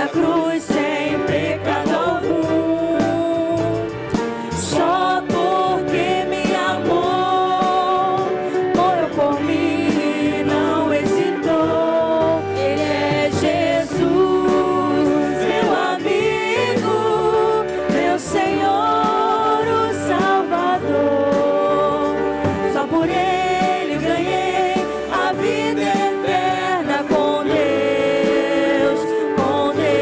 na cruz sem pecado algum, só porque me amou, morreu por mim, não hesitou. Ele é Jesus, meu amigo, meu Senhor, o Salvador. Só por Ele ganhei a vida eterna com Deus, com Deus.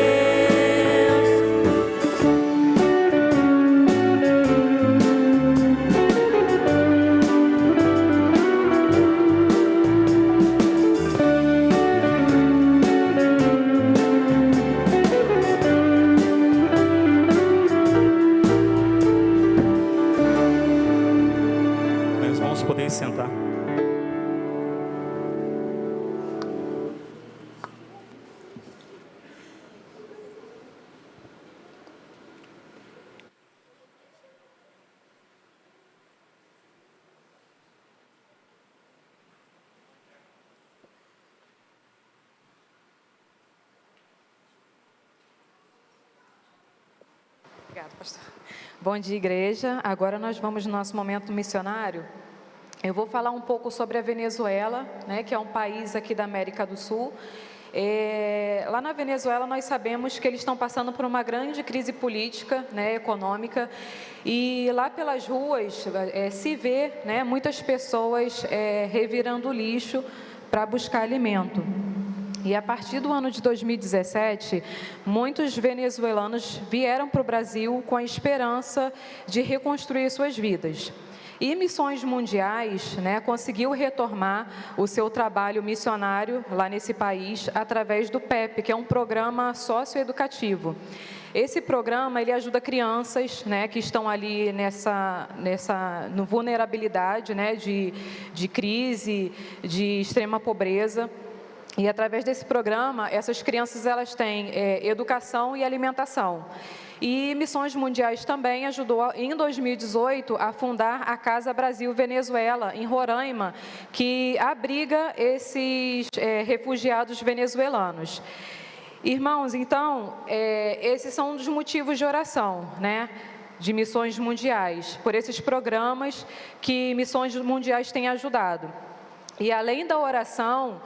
Meus irmãos, podem sentar. Obrigada, pastor. Bom dia, igreja. Agora nós vamos no nosso momento missionário. Eu vou falar um pouco sobre a Venezuela, né, que é um país aqui da América do Sul. Lá na Venezuela nós sabemos que eles estão passando por uma grande crise política, né, econômica, e lá pelas ruas se vê, né, muitas pessoas revirando lixo para buscar alimento. E a partir do ano de 2017, muitos venezuelanos vieram para o Brasil com a esperança de reconstruir suas vidas. E Missões Mundiais, né, conseguiu retomar o seu trabalho missionário lá nesse país através do PEP, que é um programa socioeducativo. Esse programa ele ajuda crianças, né, que estão ali nessa vulnerabilidade, né, de crise, de extrema pobreza. E através desse programa, essas crianças elas têm educação e alimentação. E Missões Mundiais também ajudou, em 2018, a fundar a Casa Brasil Venezuela, em Roraima, que abriga esses refugiados venezuelanos. Irmãos, então, esses são um dos motivos de oração, né, de Missões Mundiais, por esses programas que Missões Mundiais têm ajudado. E além da oração,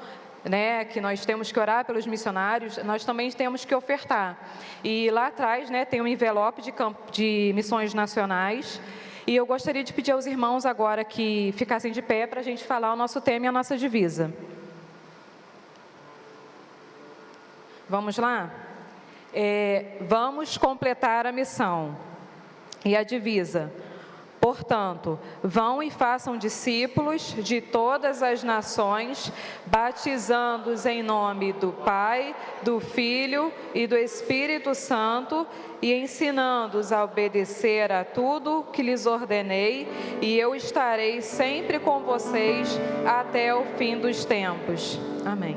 né, que nós temos que orar pelos missionários, nós também temos que ofertar. E lá atrás, né, tem um envelope de missões nacionais. E eu gostaria de pedir aos irmãos agora que ficassem de pé para a gente falar o nosso tema e a nossa divisa. Vamos lá? Vamos completar a missão. E a divisa: portanto, vão e façam discípulos de todas as nações, batizando-os em nome do Pai, do Filho e do Espírito Santo, e ensinando-os a obedecer a tudo que lhes ordenei, e eu estarei sempre com vocês até o fim dos tempos. Amém.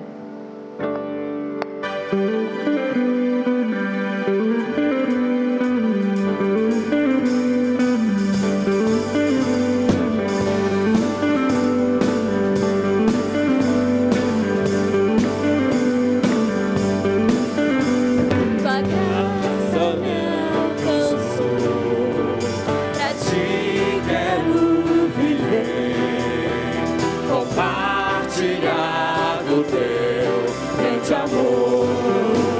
Compartilhar do teu grande amor.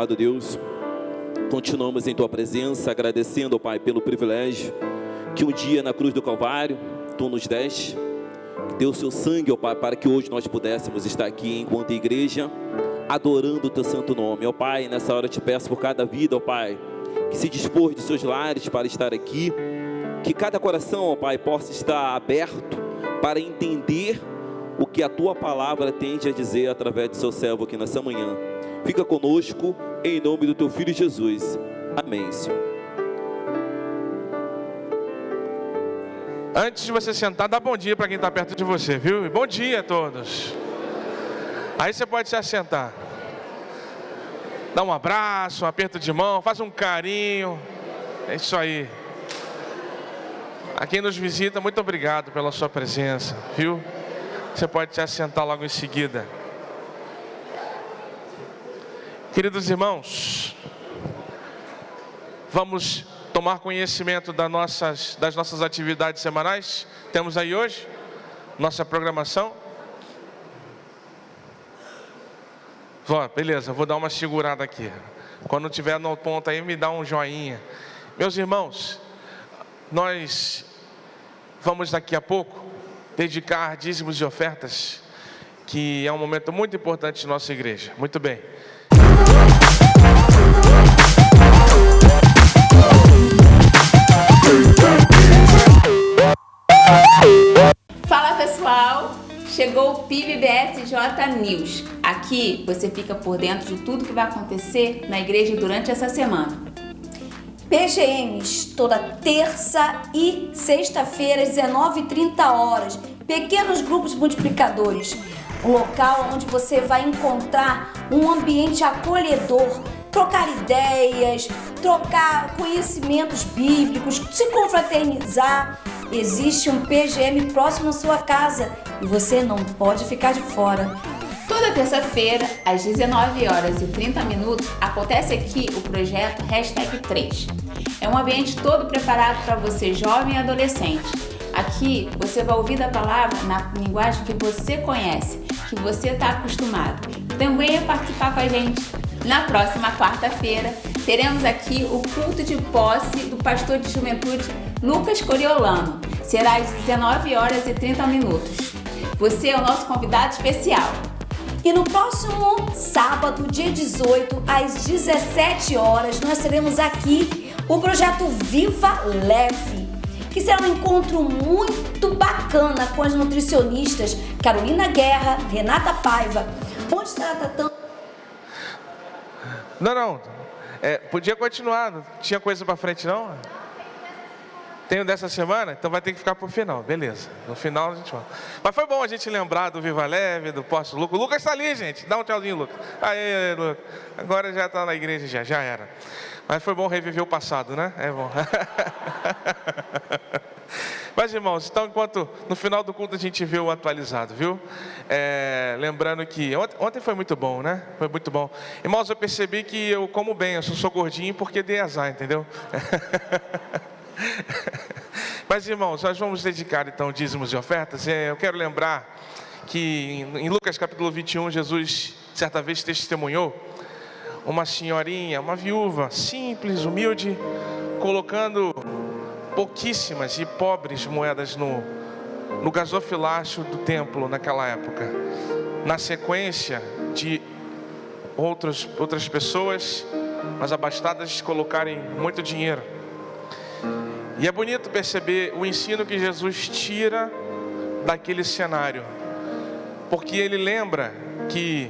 amado Deus, continuamos em Tua presença, agradecendo, ó Pai, pelo privilégio que um dia na cruz do Calvário Tu nos deste, que deu o Seu sangue, ó Pai, para que hoje nós pudéssemos estar aqui enquanto igreja, adorando o Teu santo nome. Ó Pai, nessa hora eu te peço por cada vida, ó Pai, que se dispôs de seus lares para estar aqui, que cada coração, ó Pai, possa estar aberto para entender o que a Tua palavra tem a dizer através do Seu servo aqui nessa manhã. Fica conosco, em nome do Teu Filho Jesus. Amém, Senhor. Antes de você sentar, dá bom dia para quem está perto de você, viu? Bom dia a todos. Aí você pode se assentar. Dá um abraço, um aperto de mão, faz um carinho. É isso aí. A quem nos visita, muito obrigado pela sua presença, viu? Você pode se assentar logo em seguida. Queridos irmãos, vamos tomar conhecimento das nossas atividades semanais. Temos aí hoje nossa programação. Beleza, vou dar uma segurada aqui. Quando tiver no ponto aí, me dá um joinha. Meus irmãos, nós vamos daqui a pouco dedicar dízimos e ofertas, que é um momento muito importante de nossa igreja. Muito bem. Fala pessoal, chegou o PIB-BSJ News. Aqui você fica por dentro de tudo que vai acontecer na igreja durante essa semana. PGMs, toda terça e sexta-feira, às 19h30. Pequenos grupos multiplicadores. Um local onde você vai encontrar um ambiente acolhedor, trocar ideias, trocar conhecimentos bíblicos, se confraternizar. Existe um PGM próximo à sua casa e você não pode ficar de fora. Toda terça-feira, às 19h30, acontece aqui o projeto #3. É um ambiente todo preparado para você, jovem e adolescente. Aqui você vai ouvir a palavra na linguagem que você conhece, que você está acostumado. Então venha participar com a gente. Na próxima quarta-feira, teremos aqui o culto de posse do pastor de juventude Lucas Coriolano. Será às 19h30. Você é o nosso convidado especial. E no próximo sábado, dia 18, às 17h, nós teremos aqui o projeto Viva Leve, que será um encontro muito bacana com as nutricionistas Carolina Guerra, Renata Paiva, onde estará tratando... Não. Podia continuar, não tinha coisa para frente não? Tem o dessa semana? Então vai ter que ficar pro final, beleza. No final a gente fala. Mas foi bom a gente lembrar do Viva Leve, do Posto Lucas. O Lucas está ali, gente. Dá um tchauzinho, Lucas. Aê, Lucas. Agora já está na igreja, já era. Mas foi bom reviver o passado, né? É bom. Mas, irmãos, então, enquanto no final do culto a gente vê o atualizado, viu? Lembrando que ontem foi muito bom, né? Foi muito bom. Irmãos, eu percebi que eu como bem, eu sou gordinho porque dei azar, entendeu? Mas, irmãos, nós vamos dedicar então dízimos e ofertas. Eu quero lembrar que em Lucas capítulo 21, Jesus certa vez testemunhou uma senhorinha, uma viúva simples, humilde, colocando pouquíssimas e pobres moedas no gasofilácio do templo naquela época. Na sequência de outras pessoas, mas abastadas, colocarem muito dinheiro. E é bonito perceber o ensino que Jesus tira daquele cenário, porque ele lembra que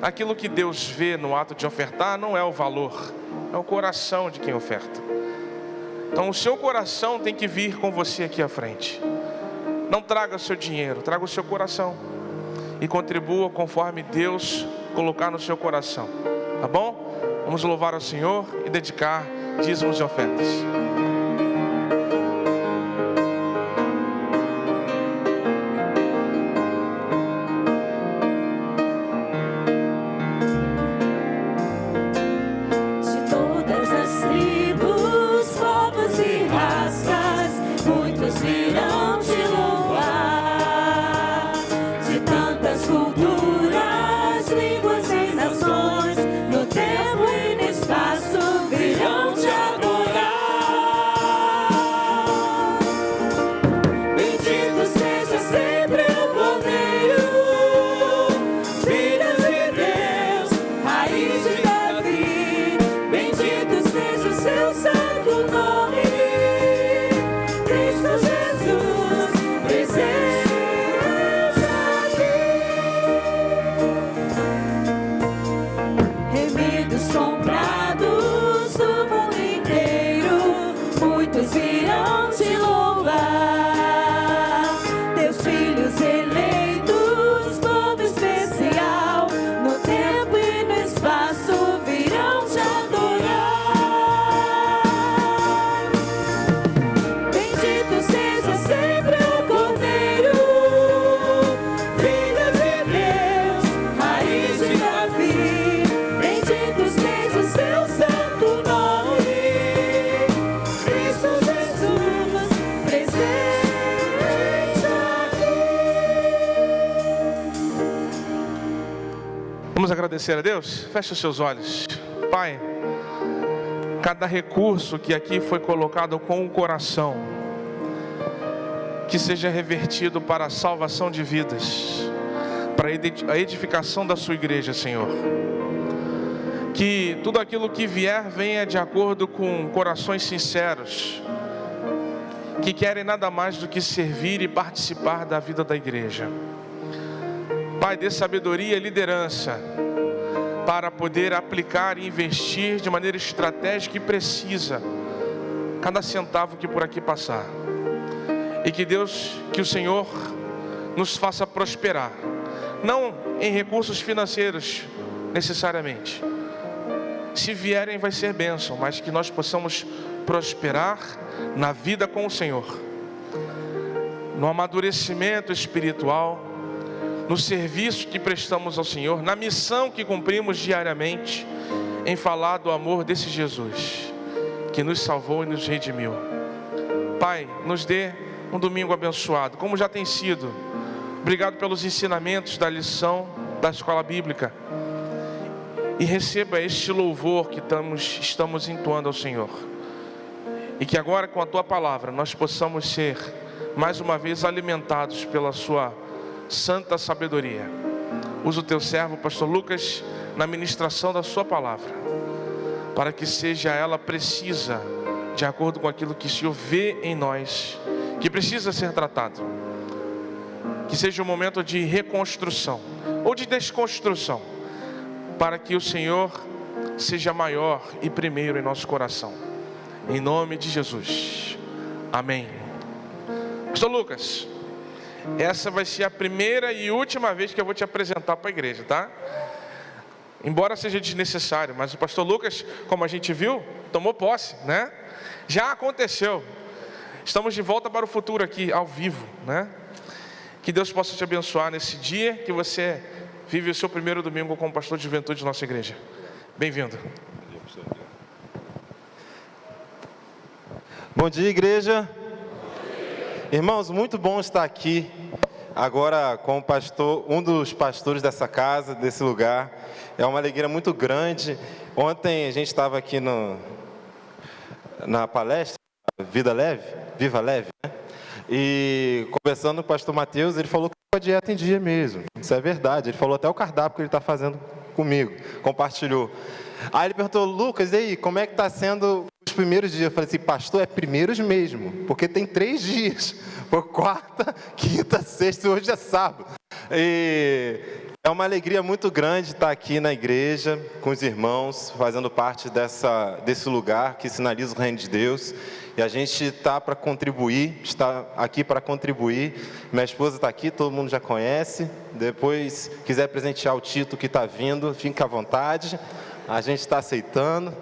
aquilo que Deus vê no ato de ofertar não é o valor, é o coração de quem oferta. Então o seu coração tem que vir com você aqui à frente. Não traga o seu dinheiro, traga o seu coração e contribua conforme Deus colocar no seu coração, tá bom? Vamos louvar ao Senhor e dedicar dízimos e ofertas. Culturas, línguas e nações, no tempo e agradecer a Deus? Feche os seus olhos. Pai, cada recurso que aqui foi colocado com o coração, que seja revertido para a salvação de vidas, para a edificação da sua igreja, Senhor. Que tudo aquilo que vier venha de acordo com corações sinceros, que querem nada mais do que servir e participar da vida da igreja. Pai, dê sabedoria e liderança para poder aplicar e investir de maneira estratégica e precisa cada centavo que por aqui passar. E que Deus, que o Senhor nos faça prosperar, não em recursos financeiros necessariamente. Se vierem vai ser bênção, mas que nós possamos prosperar na vida com o Senhor, no amadurecimento espiritual, no serviço que prestamos ao Senhor, na missão que cumprimos diariamente, em falar do amor desse Jesus, que nos salvou e nos redimiu. Pai, nos dê um domingo abençoado, como já tem sido. Obrigado pelos ensinamentos da lição da escola bíblica. E receba este louvor que estamos entoando ao Senhor. E que agora com a Tua palavra nós possamos ser mais uma vez alimentados pela Sua santa sabedoria. Usa o Teu servo, pastor Lucas, na ministração da Sua palavra, para que seja ela precisa, de acordo com aquilo que o Senhor vê em nós, que precisa ser tratado. Que seja um momento de reconstrução ou de desconstrução, para que o Senhor seja maior e primeiro em nosso coração. Em nome de Jesus. Amém. Pastor Lucas, essa vai ser a primeira e última vez que eu vou te apresentar para a igreja, tá? Embora seja desnecessário, mas o pastor Lucas, como a gente viu, tomou posse, né? Já aconteceu. Estamos de volta para o futuro aqui, ao vivo, né? Que Deus possa te abençoar nesse dia que você vive o seu primeiro domingo como pastor de juventude de nossa igreja. Bem-vindo. Bom dia, igreja. Irmãos, muito bom estar aqui agora com o pastor, um dos pastores dessa casa, desse lugar. É uma alegria muito grande. Ontem a gente estava aqui na palestra Viva Leve, né? E conversando com o pastor Mateus, ele falou que a dieta em dia mesmo. Isso é verdade. Ele falou até o cardápio que ele está fazendo comigo, compartilhou. Aí ele perguntou: Lucas, e aí, como é que está sendo os primeiros dias? Eu falei assim: pastor, é primeiros mesmo, porque tem 3 dias. Foi quarta, quinta, sexta e hoje é sábado. E é uma alegria muito grande estar aqui na igreja, com os irmãos, fazendo parte desse lugar que sinaliza o reino de Deus. E a gente está para contribuir, está aqui para contribuir. Minha esposa está aqui, todo mundo já conhece. Depois, quiser presentear o Tito que está vindo, fique à vontade. A gente está aceitando.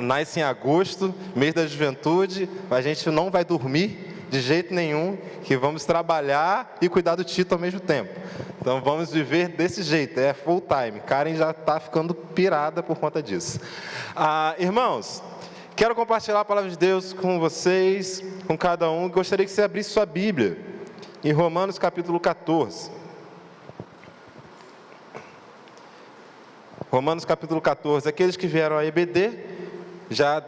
Nasce em agosto, mês da juventude. A gente não vai dormir de jeito nenhum, que vamos trabalhar e cuidar do Tito ao mesmo tempo. Então vamos viver desse jeito, é full time. Karen já está ficando pirada por conta disso. Irmãos, quero compartilhar a palavra de Deus com vocês, com cada um. Gostaria que você abrisse sua Bíblia em Romanos capítulo 14. Romanos capítulo 14. Aqueles que vieram à EBD já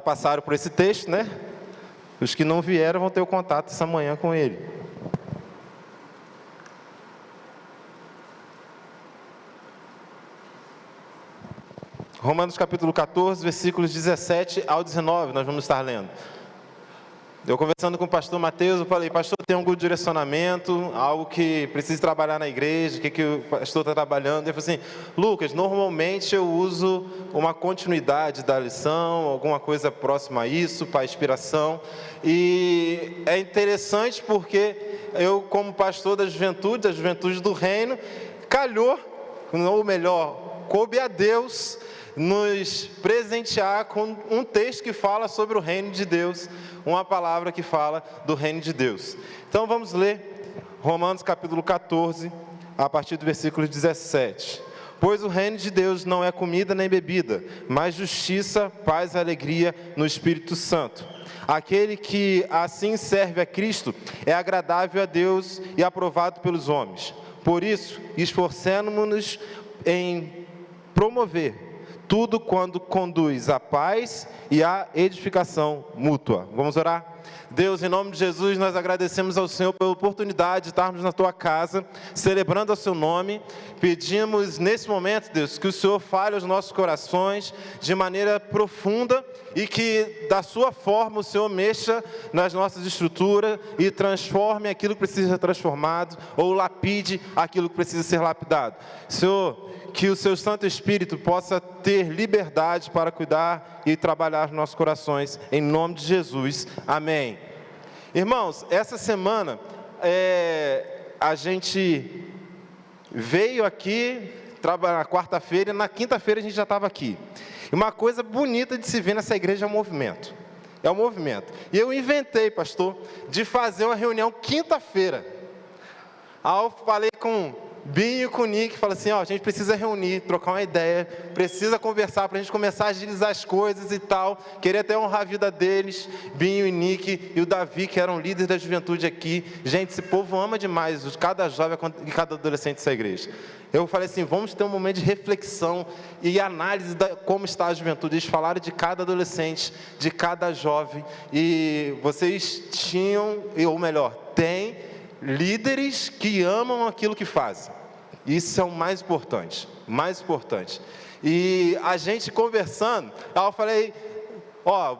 passaram por esse texto, né? Os que não vieram vão ter o contato essa manhã com ele. Romanos capítulo 14, versículos 17 ao 19, nós vamos estar lendo. Eu conversando com o pastor Mateus, eu falei: pastor, tem algum direcionamento, algo que precisa trabalhar na igreja, o que o pastor está trabalhando? Ele falou assim: Lucas, normalmente eu uso uma continuidade da lição, alguma coisa próxima a isso, para inspiração. E é interessante porque eu, como pastor da juventude do reino, calhou, ou melhor, coube a Deus nos presentear com um texto que fala sobre o reino de Deus, uma palavra que fala do reino de Deus. Então vamos ler Romanos capítulo 14, a partir do versículo 17. Pois o reino de Deus não é comida nem bebida, mas justiça, paz e alegria no Espírito Santo. Aquele que assim serve a Cristo é agradável a Deus e aprovado pelos homens. Por isso, esforcemo-nos em promover tudo quando conduz à paz e à edificação mútua. Vamos orar? Deus, em nome de Jesus, nós agradecemos ao Senhor pela oportunidade de estarmos na Tua casa, celebrando o Seu nome. Pedimos nesse momento, Deus, que o Senhor fale aos nossos corações de maneira profunda e que, da Sua forma, o Senhor mexa nas nossas estruturas e transforme aquilo que precisa ser transformado ou lapide aquilo que precisa ser lapidado. Senhor, que o Seu Santo Espírito possa ter liberdade para cuidar e trabalhar nos nossos corações, em nome de Jesus, amém. Irmãos, essa semana a gente veio aqui na quarta-feira e na quinta-feira a gente já estava aqui. E uma coisa bonita de se ver nessa igreja é o movimento. É o movimento. E eu inventei, pastor, de fazer uma reunião quinta-feira. Aí eu falei com Binho e com o Nick, falei assim, a gente precisa reunir, trocar uma ideia, precisa conversar para a gente começar a agilizar as coisas e tal. Queria até honrar a vida deles, Binho e Nick e o Davi, que eram líderes da juventude aqui. Gente, esse povo ama demais cada jovem e cada adolescente dessa igreja. Eu falei assim, vamos ter um momento de reflexão e análise de como está a juventude. Eles falaram de cada adolescente, de cada jovem, e vocês tinham, ou melhor, têm líderes que amam aquilo que fazem. Isso é o mais importante, mais importante. E a gente conversando, aí eu falei,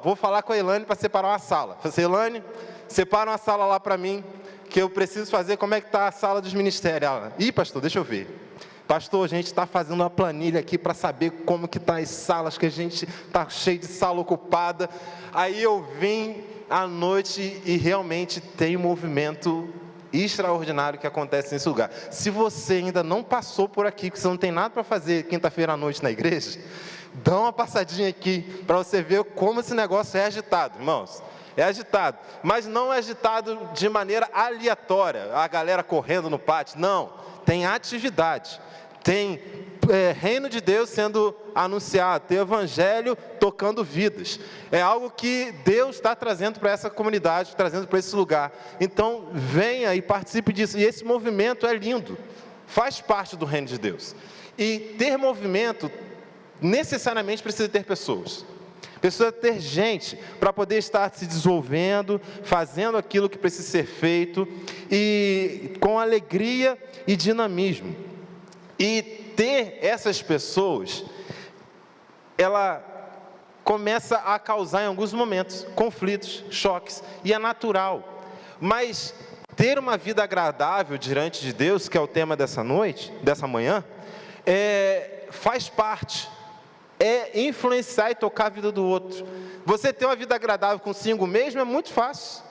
vou falar com a Elane para separar uma sala. Eu falei, Elane, separa uma sala lá para mim, que eu preciso fazer, como é que está a sala dos ministérios? Ela, pastor, deixa eu ver. Pastor, a gente está fazendo uma planilha aqui para saber como que está as salas, que a gente está cheio de sala ocupada. Aí eu vim à noite e realmente tem um movimento extraordinário que acontece nesse lugar. Se você ainda não passou por aqui, que você não tem nada para fazer quinta-feira à noite na igreja, dá uma passadinha aqui para você ver como esse negócio é agitado, irmãos. É agitado, mas não é agitado de maneira aleatória, a galera correndo no pátio, não. Tem atividade, tem reino de Deus sendo anunciado, tem evangelho tocando vidas. É algo que Deus está trazendo para essa comunidade, trazendo para esse lugar. Então, venha e participe disso. E esse movimento é lindo, faz parte do reino de Deus. E ter movimento, necessariamente precisa ter pessoas. Precisa ter gente para poder estar se desenvolvendo, fazendo aquilo que precisa ser feito, e com alegria e dinamismo. E ter essas pessoas, ela começa a causar em alguns momentos conflitos, choques, e é natural. Mas ter uma vida agradável diante de Deus, que é o tema dessa noite, dessa manhã, faz parte. É influenciar e tocar a vida do outro. Você ter uma vida agradável consigo mesmo é muito fácil.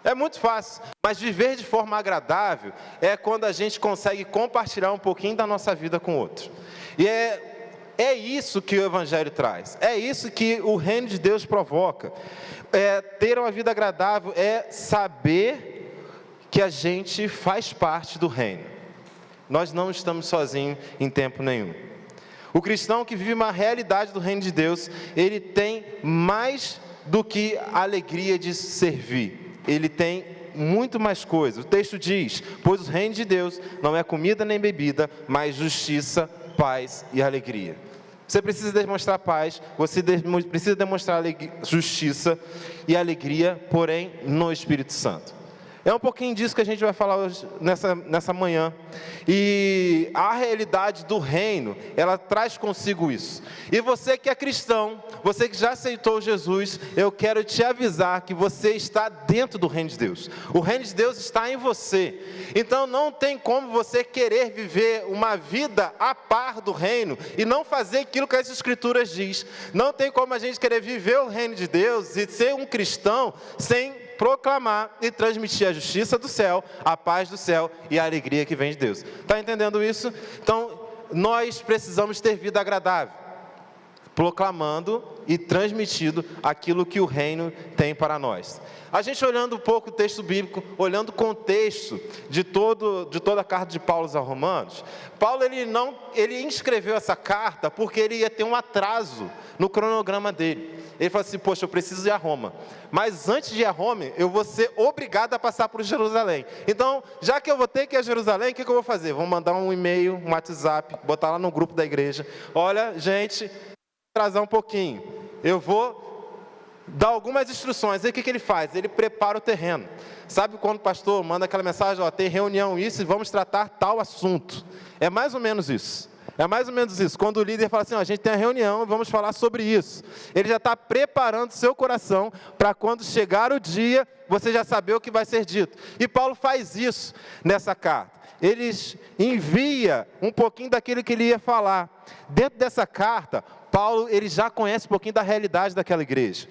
É muito fácil. Mas viver de forma agradável é quando a gente consegue compartilhar um pouquinho da nossa vida com o outro. E é isso que o Evangelho traz. É isso que o reino de Deus provoca. Ter uma vida agradável é saber que a gente faz parte do reino. Nós não estamos sozinhos em tempo nenhum. O cristão que vive uma realidade do reino de Deus, ele tem mais do que a alegria de servir. Ele tem muito mais coisas. O texto diz, pois o reino de Deus não é comida nem bebida, mas justiça, paz e alegria. Você precisa demonstrar paz, você precisa demonstrar justiça e alegria, porém no Espírito Santo. É um pouquinho disso que a gente vai falar hoje, nessa manhã. E a realidade do reino, ela traz consigo isso. E você que é cristão, você que já aceitou Jesus, eu quero te avisar que você está dentro do reino de Deus. O reino de Deus está em você. Então não tem como você querer viver uma vida a par do reino e não fazer aquilo que as Escrituras diz. Não tem como a gente querer viver o reino de Deus e ser um cristão sem proclamar e transmitir a justiça do céu, a paz do céu e a alegria que vem de Deus. Está entendendo isso? Então, nós precisamos ter vida agradável, proclamando e transmitindo aquilo que o reino tem para nós. A gente olhando um pouco o texto bíblico, olhando o contexto de toda a carta de Paulo aos Romanos, Paulo ele escreveu essa carta porque ele ia ter um atraso no cronograma dele. ele falou assim, poxa, eu preciso ir a Roma. Mas antes de ir a Roma, eu vou ser obrigado a passar por Jerusalém. Então, já que eu vou ter que ir a Jerusalém, o que eu vou fazer? Vou mandar um e-mail, um WhatsApp, botar lá no grupo da igreja. Olha, gente, atrasar um pouquinho. Eu vou dar algumas instruções. Aí o que ele faz? Ele prepara o terreno. Sabe quando o pastor manda aquela mensagem, ó, tem reunião isso e vamos tratar tal assunto. É mais ou menos isso. É mais ou menos isso. Quando o líder fala assim, ó, a gente tem a reunião, vamos falar sobre isso. Ele já está preparando seu coração para quando chegar o dia, você já saber o que vai ser dito. E Paulo faz isso nessa carta. Ele envia um pouquinho daquilo que ele ia falar. Dentro dessa carta, Paulo ele já conhece um pouquinho da realidade daquela igreja.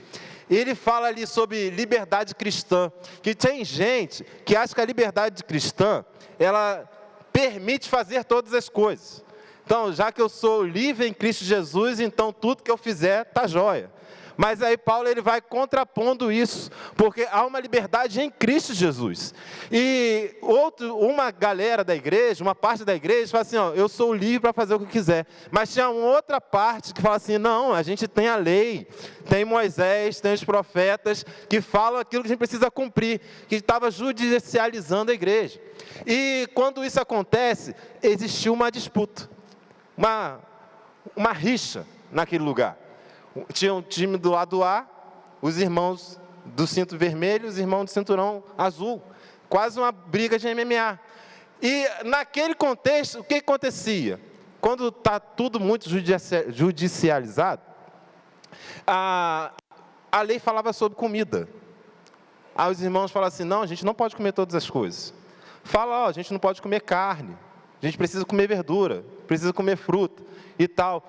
Ele fala ali sobre liberdade cristã, que tem gente que acha que a liberdade cristã, ela permite fazer todas as coisas. Então, já que eu sou livre em Cristo Jesus, então tudo que eu fizer está jóia. Mas aí Paulo ele vai contrapondo isso, porque há uma liberdade em Cristo Jesus. E uma galera da igreja, uma parte da igreja, fala assim, ó, eu sou livre para fazer o que quiser. Mas tinha uma outra parte que fala assim, não, a gente tem a lei, tem Moisés, tem os profetas, que falam aquilo que a gente precisa cumprir, que estava judicializando a igreja. E quando isso acontece, existiu uma disputa, uma rixa naquele lugar. Tinha um time do lado A, os irmãos do cinto vermelho, os irmãos do cinturão azul. Quase uma briga de MMA. E naquele contexto, o que acontecia? Quando está tudo muito judicializado, a lei falava sobre comida. Aí os irmãos falam assim, não, a gente não pode comer todas as coisas. Fala, ó, a gente não pode comer carne, a gente precisa comer verdura, precisa comer fruta e tal.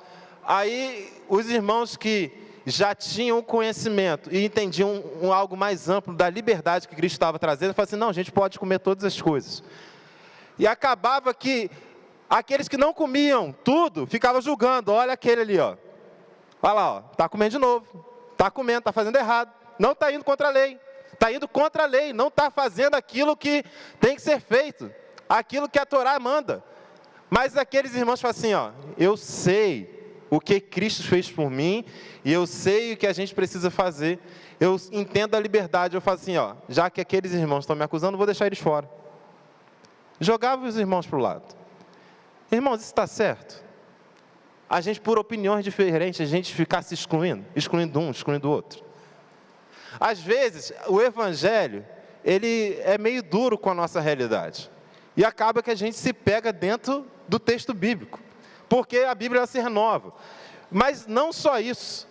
Aí, os irmãos que já tinham conhecimento e entendiam algo mais amplo da liberdade que Cristo estava trazendo, falaram assim, não, a gente pode comer todas as coisas. E acabava que aqueles que não comiam tudo, ficavam julgando, olha aquele ali, ó. Olha lá, ó, está comendo de novo, está comendo, está fazendo errado, não está indo contra a lei, está indo contra a lei, não está fazendo aquilo que tem que ser feito, aquilo que a Torá manda. Mas aqueles irmãos falam assim, ó, eu sei o que Cristo fez por mim, e eu sei o que a gente precisa fazer, eu entendo a liberdade, eu falo assim, ó, já que aqueles irmãos estão me acusando, eu vou deixar eles fora. Jogava os irmãos para o lado. Irmãos, isso está certo? A gente, por opiniões diferentes, a gente ficar se excluindo um, excluindo o outro. Às vezes, o evangelho, ele é meio duro com a nossa realidade, e acaba que a gente se pega dentro do texto bíblico, porque a Bíblia ela se renova. Mas não só isso,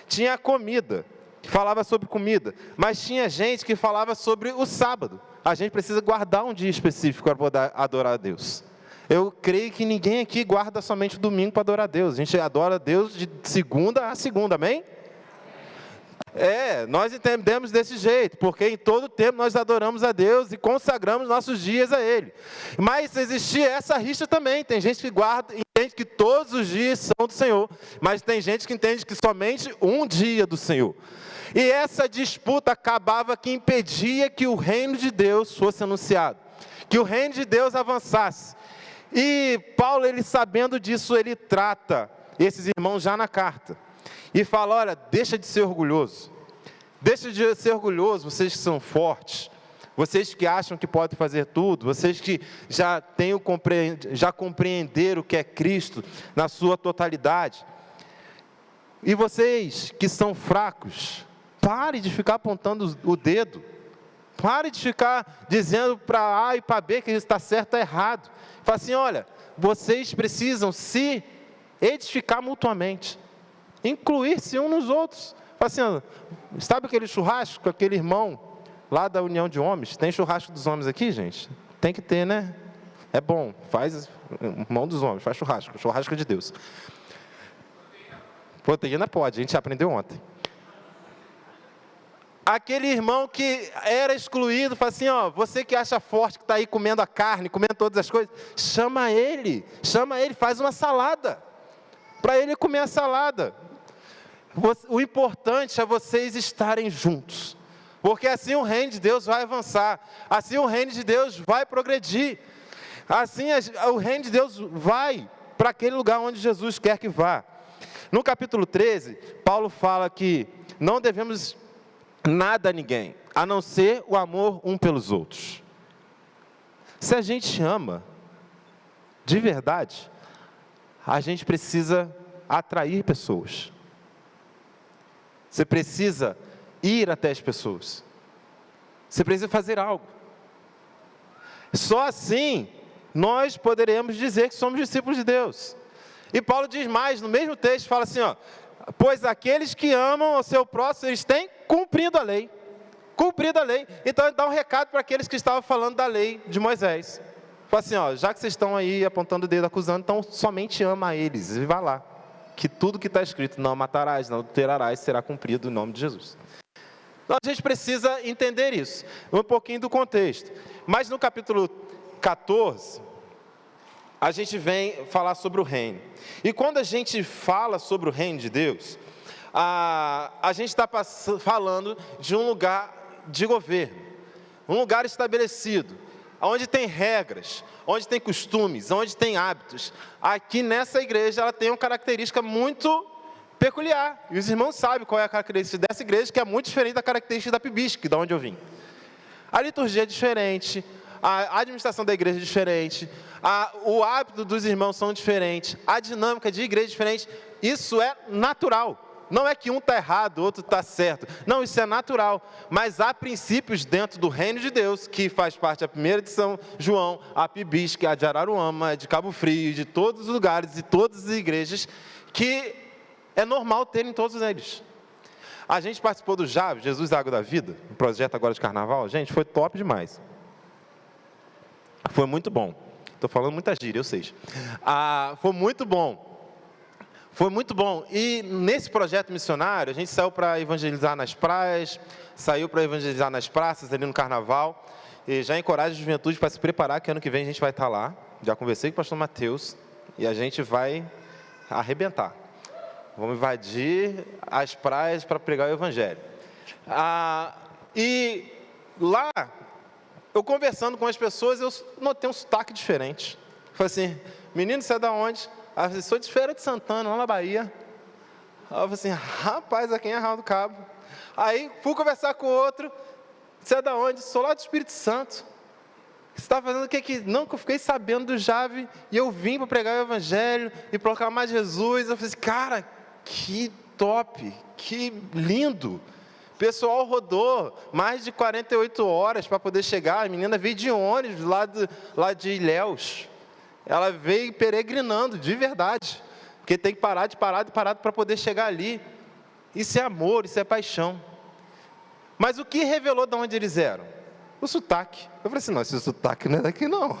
tinha a comida, que falava sobre comida, mas tinha gente que falava sobre o sábado. A gente precisa guardar um dia específico para poder adorar a Deus. Eu creio que ninguém aqui guarda somente o domingo para adorar a Deus. A gente adora a Deus de segunda a segunda, amém? Nós entendemos desse jeito, porque em todo tempo nós adoramos a Deus e consagramos nossos dias a Ele. Mas existia essa rixa também, tem gente que guarda, entende que todos os dias são do Senhor, mas tem gente que entende que somente um dia do Senhor. E essa disputa acabava que impedia que o reino de Deus fosse anunciado, que o reino de Deus avançasse. E Paulo, ele sabendo disso, ele trata esses irmãos já na carta. E fala, olha, deixa de ser orgulhoso. Deixa de ser orgulhoso, vocês que são fortes. Vocês que acham que podem fazer tudo. Vocês que já compreenderam o que é Cristo na sua totalidade. E vocês que são fracos, pare de ficar apontando o dedo. Pare de ficar dizendo para A e para B que isso está certo, está errado. Fala assim, olha, vocês precisam se edificar mutuamente. Incluir-se uns nos outros. Fala assim, sabe aquele churrasco, aquele irmão lá da União de Homens? Tem churrasco dos homens aqui, gente? Tem que ter, né? É bom, faz, irmão dos homens, faz churrasco de Deus. Proteína pode, a gente aprendeu ontem. Aquele irmão que era excluído, fala assim, ó, você que acha forte, que está aí comendo a carne, comendo todas as coisas, chama ele, faz uma salada, para ele comer a salada. O importante é vocês estarem juntos, porque assim o reino de Deus vai avançar, assim o reino de Deus vai progredir, assim o reino de Deus vai para aquele lugar onde Jesus quer que vá. No capítulo 13, Paulo fala que não devemos nada a ninguém, a não ser o amor um pelos outros. Se a gente ama, de verdade, a gente precisa atrair pessoas. Você precisa ir até as pessoas. Você precisa fazer algo. Só assim, nós poderemos dizer que somos discípulos de Deus. E Paulo diz mais, no mesmo texto, fala assim, ó, pois aqueles que amam o seu próximo, eles têm cumprido a lei. Cumprido a lei. Então ele dá um recado para aqueles que estavam falando da lei de Moisés. Fala assim, ó, já que vocês estão aí apontando o dedo, acusando, então somente ama eles. E vai lá. Que tudo que está escrito, não matarás, não adulterarás, será cumprido em nome de Jesus. Então a gente precisa entender isso. Um pouquinho do contexto. Mas no capítulo 14, a gente vem falar sobre o reino. E quando a gente fala sobre o reino de Deus, a gente está falando de um lugar de governo, um lugar estabelecido, onde tem regras, onde tem costumes, onde tem hábitos. Aqui nessa igreja ela tem uma característica muito peculiar. E os irmãos sabem qual é a característica dessa igreja, que é muito diferente da característica da PIBISC, de onde eu vim. A liturgia é diferente, a administração da igreja é diferente, o hábito dos irmãos são diferentes, a dinâmica de igreja é diferente. Isso é natural. Não é que um está errado, o outro está certo. Não, isso é natural. Mas há princípios dentro do reino de Deus, que faz parte da primeira de São João, a PIBISC, a de Araruama, a de Cabo Frio, de todos os lugares e todas as igrejas, que é normal ter em todos eles. A gente participou do JAV, Jesus da Água da Vida, um projeto agora de carnaval. Gente, foi top demais. Foi muito bom. Estou falando muita gíria, eu sei. Foi muito bom. Foi muito bom. E nesse projeto missionário, a gente saiu para evangelizar nas praias, saiu para evangelizar nas praças, ali no carnaval. E já encorajo a juventude para se preparar, que ano que vem a gente vai estar lá. Já conversei com o pastor Mateus e a gente vai arrebentar. Vamos invadir as praias para pregar o evangelho. E lá, eu conversando com as pessoas, eu notei um sotaque diferente. Falei assim, menino, você é da onde? Eu sou de Feira de Santana, lá na Bahia. Aí eu falei assim, rapaz, aqui em Arraial do Cabo. Aí fui conversar com o outro, você é da onde? Sou lá do Espírito Santo. Você está fazendo o que aqui? Não, que eu fiquei sabendo do Jave, e eu vim para pregar o Evangelho, e proclamar Jesus. Eu falei assim, cara, que top, que lindo. O pessoal rodou mais de 48 horas para poder chegar. A menina veio de ônibus lá de Ilhéus. Ela veio peregrinando, de verdade. Porque tem que parar para poder chegar ali. Isso é amor, isso é paixão. Mas o que revelou de onde eles eram? O sotaque. Eu falei assim, não, esse sotaque não é daqui não.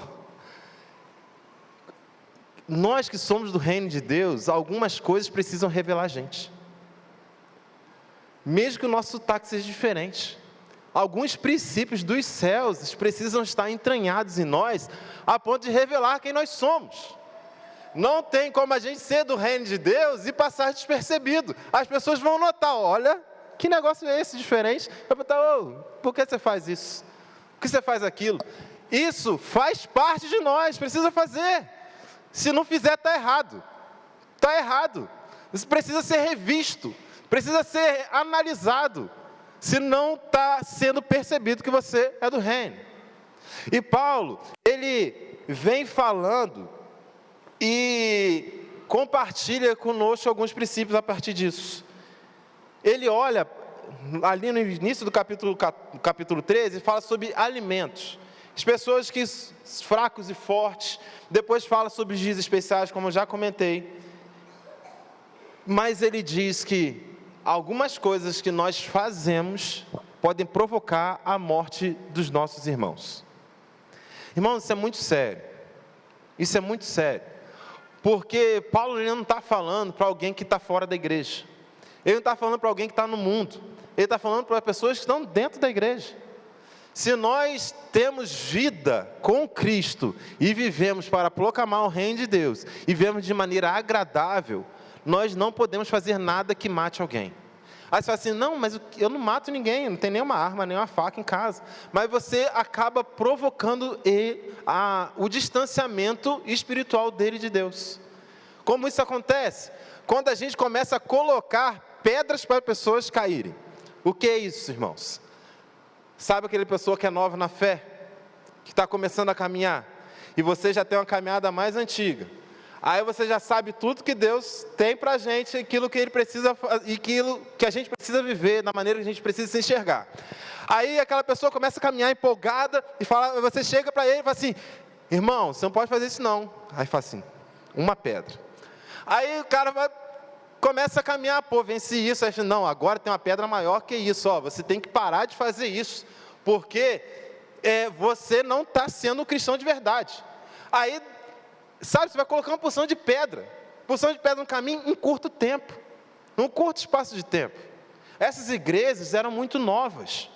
Nós que somos do reino de Deus, algumas coisas precisam revelar a gente. Mesmo que o nosso sotaque seja diferente. Alguns princípios dos céus precisam estar entranhados em nós, a ponto de revelar quem nós somos. Não tem como a gente ser do reino de Deus e passar despercebido. As pessoas vão notar, olha, que negócio é esse diferente? Eu vou perguntar, por que você faz isso? Por que você faz aquilo? Isso faz parte de nós, precisa fazer. Se não fizer, está errado. Está errado. Isso precisa ser revisto, precisa ser analisado. Se não está sendo percebido que você é do reino. E Paulo, ele vem falando e compartilha conosco alguns princípios a partir disso. Ele olha, ali no início do capítulo 13, fala sobre alimentos. As pessoas que fracos e fortes, depois fala sobre os dias especiais, como eu já comentei. Mas ele diz que algumas coisas que nós fazemos podem provocar a morte dos nossos irmãos. Irmãos, isso é muito sério. Isso é muito sério. Porque Paulo ele não está falando para alguém que está fora da igreja. Ele não está falando para alguém que está no mundo. Ele está falando para pessoas que estão dentro da igreja. Se nós temos vida com Cristo e vivemos para proclamar o reino de Deus e vivemos de maneira agradável, nós não podemos fazer nada que mate alguém. Aí você fala assim, não, mas eu não mato ninguém, não tem nenhuma arma, nenhuma faca em casa. Mas você acaba provocando o distanciamento espiritual dele de Deus. Como isso acontece? quando a gente começa a colocar pedras para pessoas caírem. O que é isso, irmãos? Sabe aquela pessoa que é nova na fé, que está começando a caminhar, e você já tem uma caminhada mais antiga, aí você já sabe tudo que Deus tem para a gente, aquilo que Ele precisa, e aquilo que a gente precisa viver, da maneira que a gente precisa se enxergar. Aí aquela pessoa começa a caminhar empolgada, e você chega para ele e fala assim, irmão, você não pode fazer isso não. Aí fala assim, uma pedra. Aí o cara começa a caminhar, vence isso, aí fala, não, agora tem uma pedra maior que isso, você tem que parar de fazer isso, porque você não está sendo um cristão de verdade. Aí, sabe, você vai colocar uma porção de pedra no caminho em curto tempo, num curto espaço de tempo. Essas igrejas eram muito novas,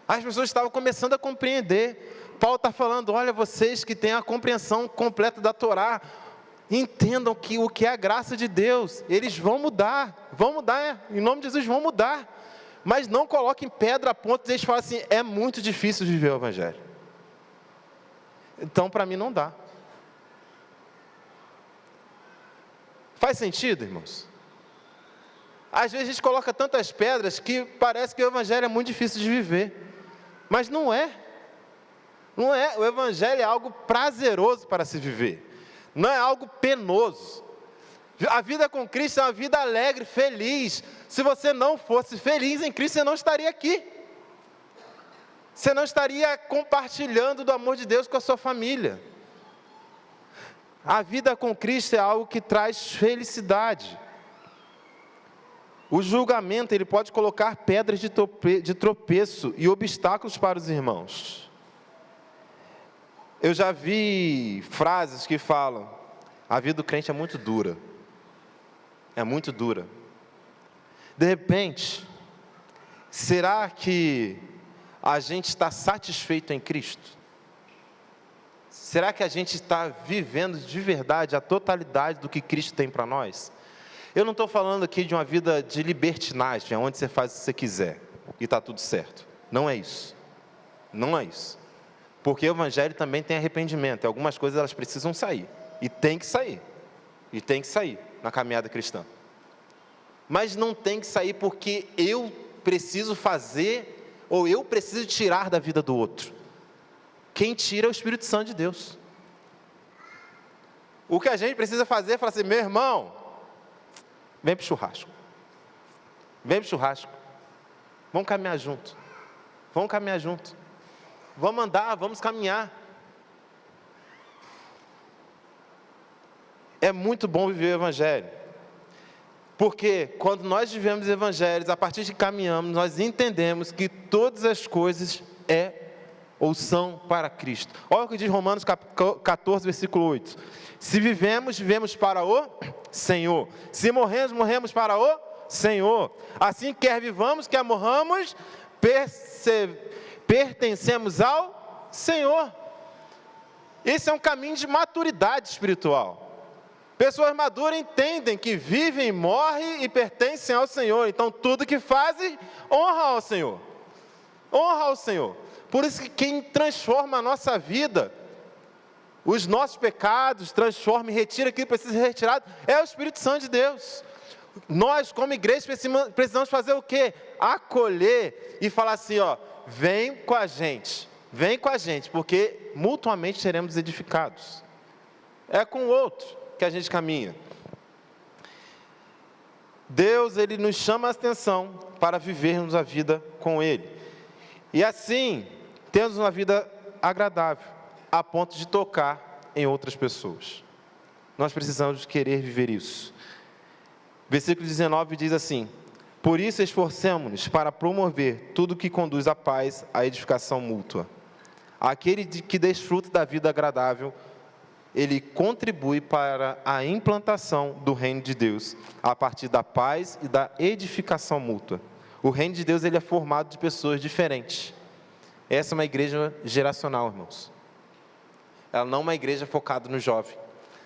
as pessoas estavam começando a compreender. Paulo está falando, olha, vocês que têm a compreensão completa da Torá, entendam que o que é a graça de Deus, eles vão mudar, em nome de Jesus vão mudar, mas não coloquem pedra a ponto de eles falarem assim, é muito difícil de viver o Evangelho. Então, para mim, não dá. Faz sentido, irmãos? Às vezes a gente coloca tantas pedras que parece que o Evangelho é muito difícil de viver, mas não é. Não é, o Evangelho é algo prazeroso para se viver, não é algo penoso. A vida com Cristo é uma vida alegre, feliz. Se você não fosse feliz em Cristo, você não estaria aqui. Você não estaria compartilhando do amor de Deus com a sua família. A vida com Cristo é algo que traz felicidade. O julgamento, ele pode colocar pedras de tropeço e obstáculos para os irmãos. Eu já vi frases que falam, a vida do crente é muito dura. É muito dura. De repente, será que a gente está satisfeito em Cristo? Será que a gente está vivendo de verdade a totalidade do que Cristo tem para nós? Eu não estou falando aqui de uma vida de libertinagem, onde você faz o que você quiser e está tudo certo. Não é isso. Não é isso. Porque o Evangelho também tem arrependimento. E algumas coisas elas precisam sair. E tem que sair. E tem que sair na caminhada cristã. Mas não tem que sair porque eu preciso fazer ou eu preciso tirar da vida do outro. Quem tira é o Espírito Santo de Deus. O que a gente precisa fazer é falar assim, meu irmão, vem para o churrasco. Vem para o churrasco. Vamos caminhar junto. Vamos caminhar junto. Vamos andar, vamos caminhar. É muito bom viver o Evangelho. Porque quando nós vivemos o Evangelho, a partir de que caminhamos, nós entendemos que todas as coisas ou são para Cristo. Olha o que diz Romanos 14, versículo 8. Se vivemos, vivemos para o Senhor. Se morremos, morremos para o Senhor. Assim, quer vivamos, quer morramos, pertencemos ao Senhor. Esse é um caminho de maturidade espiritual. Pessoas maduras entendem que vivem, morrem e pertencem ao Senhor. Então, tudo que fazem, honra ao Senhor. Honra ao Senhor. Por isso que quem transforma a nossa vida, os nossos pecados, transforma e retira aquilo que precisa ser retirado, é o Espírito Santo de Deus. Nós, como igreja, precisamos fazer o quê? Acolher e falar assim, vem com a gente, porque mutuamente seremos edificados. É com o outro que a gente caminha. Deus, Ele nos chama a atenção para vivermos a vida com Ele. E assim, temos uma vida agradável, a ponto de tocar em outras pessoas. Nós precisamos querer viver isso. Versículo 19 diz assim, por isso esforcemo-nos para promover tudo que conduz à paz, à edificação mútua. Aquele que desfruta da vida agradável, ele contribui para a implantação do reino de Deus, a partir da paz e da edificação mútua. O reino de Deus, ele é formado de pessoas diferentes. Essa é uma igreja geracional, irmãos. Ela não é uma igreja focada no jovem,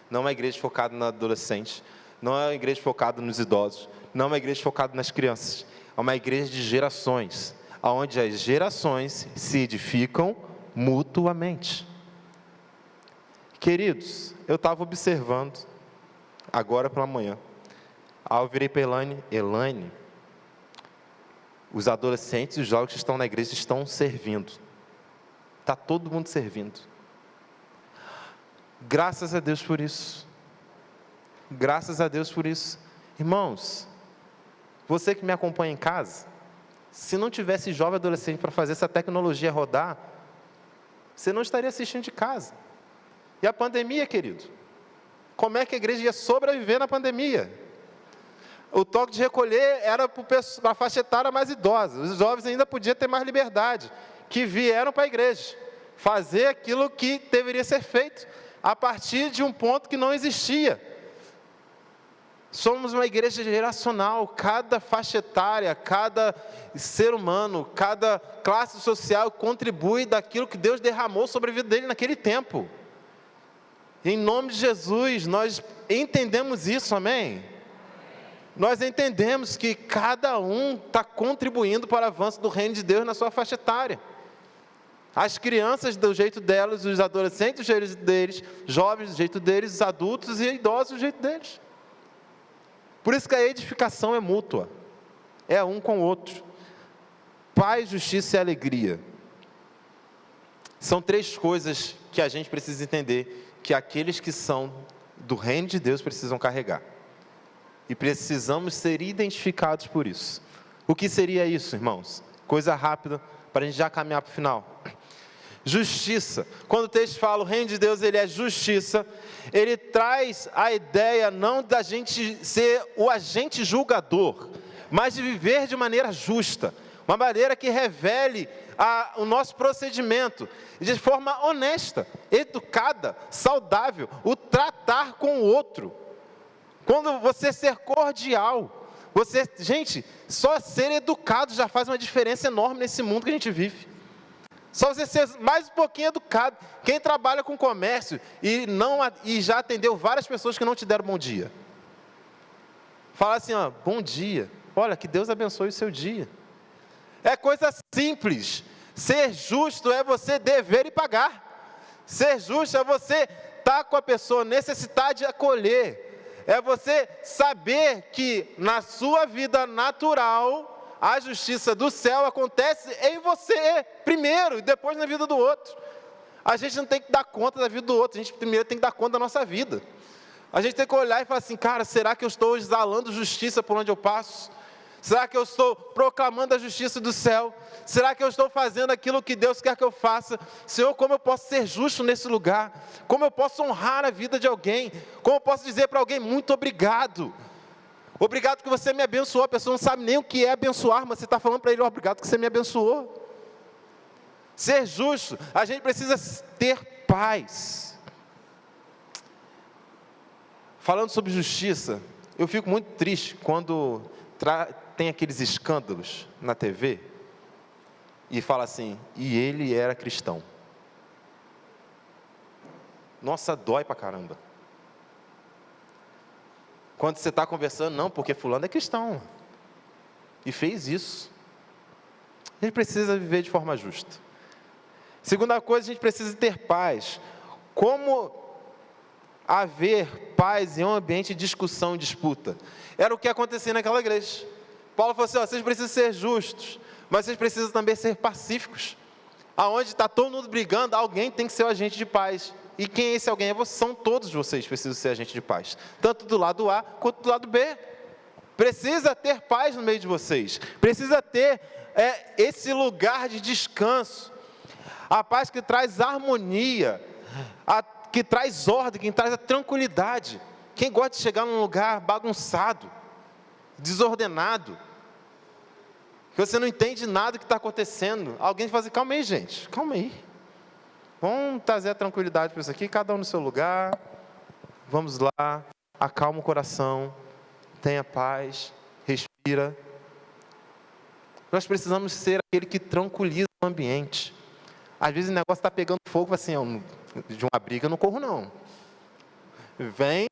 não é uma igreja focada no adolescente, não é uma igreja focada nos idosos, não é uma igreja focada nas crianças. É uma igreja de gerações, onde as gerações se edificam mutuamente. Queridos, eu estava observando, agora pela manhã, Aí eu virei para Elaine, os adolescentes e os jovens que estão na igreja estão servindo. Está todo mundo servindo. Graças a Deus por isso. Graças a Deus por isso. Irmãos, você que me acompanha em casa, se não tivesse jovem adolescente para fazer essa tecnologia rodar, você não estaria assistindo de casa. E a pandemia, querido? Como é que a igreja ia sobreviver na pandemia? O toque de recolher era para a faixa etária mais idosa. Os jovens ainda podiam ter mais liberdade, que vieram para a igreja fazer aquilo que deveria ser feito, a partir de um ponto que não existia. Somos uma igreja geracional, cada faixa etária, cada ser humano, cada classe social contribui daquilo que Deus derramou sobre a vida dele naquele tempo. Em nome de Jesus, nós entendemos isso, amém? Nós entendemos que cada um está contribuindo para o avanço do reino de Deus na sua faixa etária. As crianças do jeito delas, os adolescentes do jeito deles, jovens do jeito deles, os adultos e idosos do jeito deles. Por isso que a edificação é mútua, é um com o outro. Paz, justiça e alegria. São três coisas que a gente precisa entender, que aqueles que são do reino de Deus precisam carregar. E precisamos ser identificados por isso. O que seria isso, irmãos? Coisa rápida, para a gente já caminhar para o final. Justiça. Quando o texto fala o reino de Deus, ele é justiça, ele traz a ideia não da gente ser o agente julgador, mas de viver de maneira justa, uma maneira que revele o nosso procedimento, de forma honesta, educada, saudável, o tratar com o outro. Quando você ser cordial, gente, só ser educado já faz uma diferença enorme nesse mundo que a gente vive. Só você ser mais um pouquinho educado. Quem trabalha com comércio e já atendeu várias pessoas que não te deram bom dia. Fala assim, ó, bom dia. Olha, que Deus abençoe o seu dia. É coisa simples. Ser justo é você dever e pagar. Ser justo é você estar com a pessoa necessitada de acolher. É você saber que na sua vida natural a justiça do céu acontece em você primeiro e depois na vida do outro. A gente não tem que dar conta da vida do outro, a gente primeiro tem que dar conta da nossa vida. A gente tem que olhar e falar assim, cara, será que eu estou exalando justiça por onde eu passo? Será que eu estou proclamando a justiça do céu? Será que eu estou fazendo aquilo que Deus quer que eu faça? Senhor, como eu posso ser justo nesse lugar? Como eu posso honrar a vida de alguém? Como eu posso dizer para alguém, muito obrigado? Obrigado que você me abençoou. A pessoa não sabe nem o que é abençoar, mas você está falando para ele, obrigado que você me abençoou. Ser justo, a gente precisa ter paz. Falando sobre justiça, eu fico muito triste quando tem aqueles escândalos na TV e fala assim, e ele era cristão. Nossa, dói pra caramba. Quando você está conversando, não, porque fulano é cristão e fez isso. A gente precisa viver de forma justa. Segunda coisa, a gente precisa ter paz. Como haver paz em um ambiente de discussão e disputa? Era o que acontecia naquela igreja. Paulo falou assim, ó, vocês precisam ser justos, mas vocês precisam também ser pacíficos. Aonde está todo mundo brigando, alguém tem que ser o agente de paz. E quem é esse alguém? São todos vocês que precisam ser agente de paz. Tanto do lado A, quanto do lado B. Precisa ter paz no meio de vocês. Precisa ter esse lugar de descanso. A paz que traz harmonia, que traz ordem, que traz a tranquilidade. Quem gosta de chegar num lugar bagunçado, desordenado, que você não entende nada do que está acontecendo, alguém fala assim, calma aí gente, calma aí. Vamos trazer a tranquilidade para isso aqui, cada um no seu lugar, vamos lá, acalma o coração, tenha paz, respira. Nós precisamos ser aquele que tranquiliza o ambiente. Às vezes o negócio está pegando fogo, assim, de uma briga eu não corro não. Vem,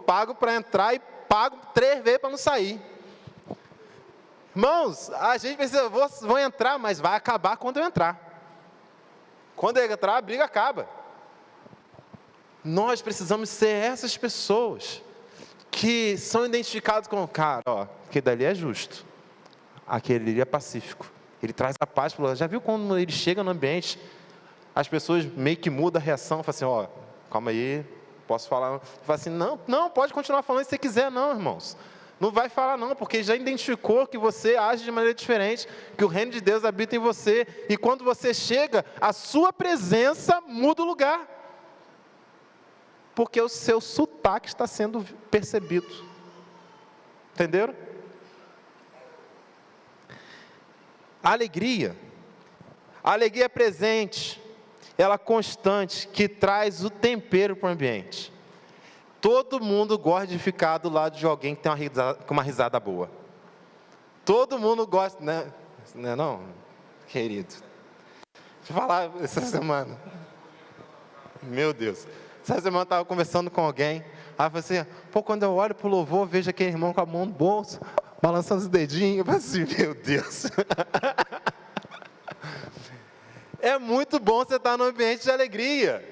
pago para entrar e pago 3 vezes para não sair. Irmãos, a gente precisa, vou entrar, mas vai acabar quando eu entrar. Quando eu entrar, a briga acaba. Nós precisamos ser essas pessoas que são identificados com, cara, ó, aquele dali é justo, aquele ali é pacífico, ele traz a paz. Já viu quando ele chega no ambiente, as pessoas meio que mudam a reação, falam assim, ó, calma aí, posso falar? Fala assim, não, pode continuar falando se você quiser, não, irmãos. Não vai falar não, porque já identificou que você age de maneira diferente, que o reino de Deus habita em você, e quando você chega, a sua presença muda o lugar, porque o seu sotaque está sendo percebido. Entenderam? A alegria é presente, ela é constante, que traz o tempero para o ambiente. Todo mundo gosta de ficar do lado de alguém que tem uma risada boa. Todo mundo gosta, né? Não, querido. Deixa eu falar essa semana. Meu Deus. Essa semana eu estava conversando com alguém. Aí eu falei assim, quando eu olho para o louvor, vejo aquele irmão com a mão no bolso, balançando os dedinhos. Eu falei assim, meu Deus. É muito bom você estar num ambiente de alegria.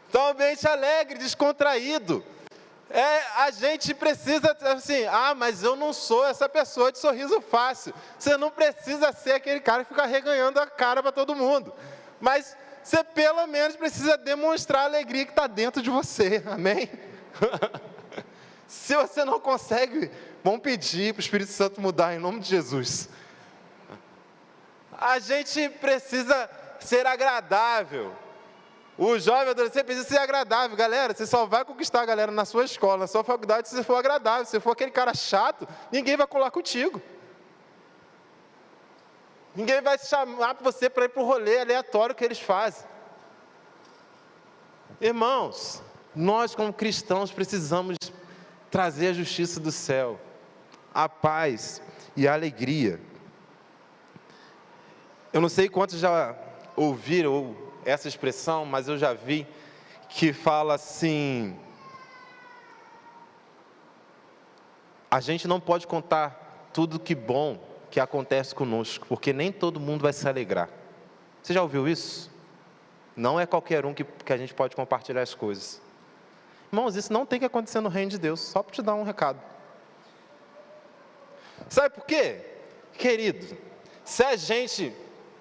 Então, um ambiente alegre, descontraído. A gente precisa, assim, mas eu não sou essa pessoa de sorriso fácil. Você não precisa ser aquele cara que fica reganhando a cara para todo mundo. Mas você pelo menos precisa demonstrar a alegria que está dentro de você. Amém? Se você não consegue, vamos pedir para o Espírito Santo mudar em nome de Jesus. A gente precisa ser agradável. O jovem adolescente precisa ser agradável. Galera, você só vai conquistar a galera na sua escola, na sua faculdade, se você for agradável. Se você for aquele cara chato, ninguém vai colar contigo. Ninguém vai chamar você para ir para o rolê aleatório que eles fazem. Irmãos, nós como cristãos precisamos trazer a justiça do céu, a paz e a alegria. Eu não sei quantos já ouviram essa expressão, mas eu já vi que fala assim: a gente não pode contar tudo que bom que acontece conosco, porque nem todo mundo vai se alegrar. Você já ouviu isso? Não é qualquer um que a gente pode compartilhar as coisas. Irmãos, isso não tem que acontecer no reino de Deus, só para te dar um recado. Sabe por quê? Querido, se a gente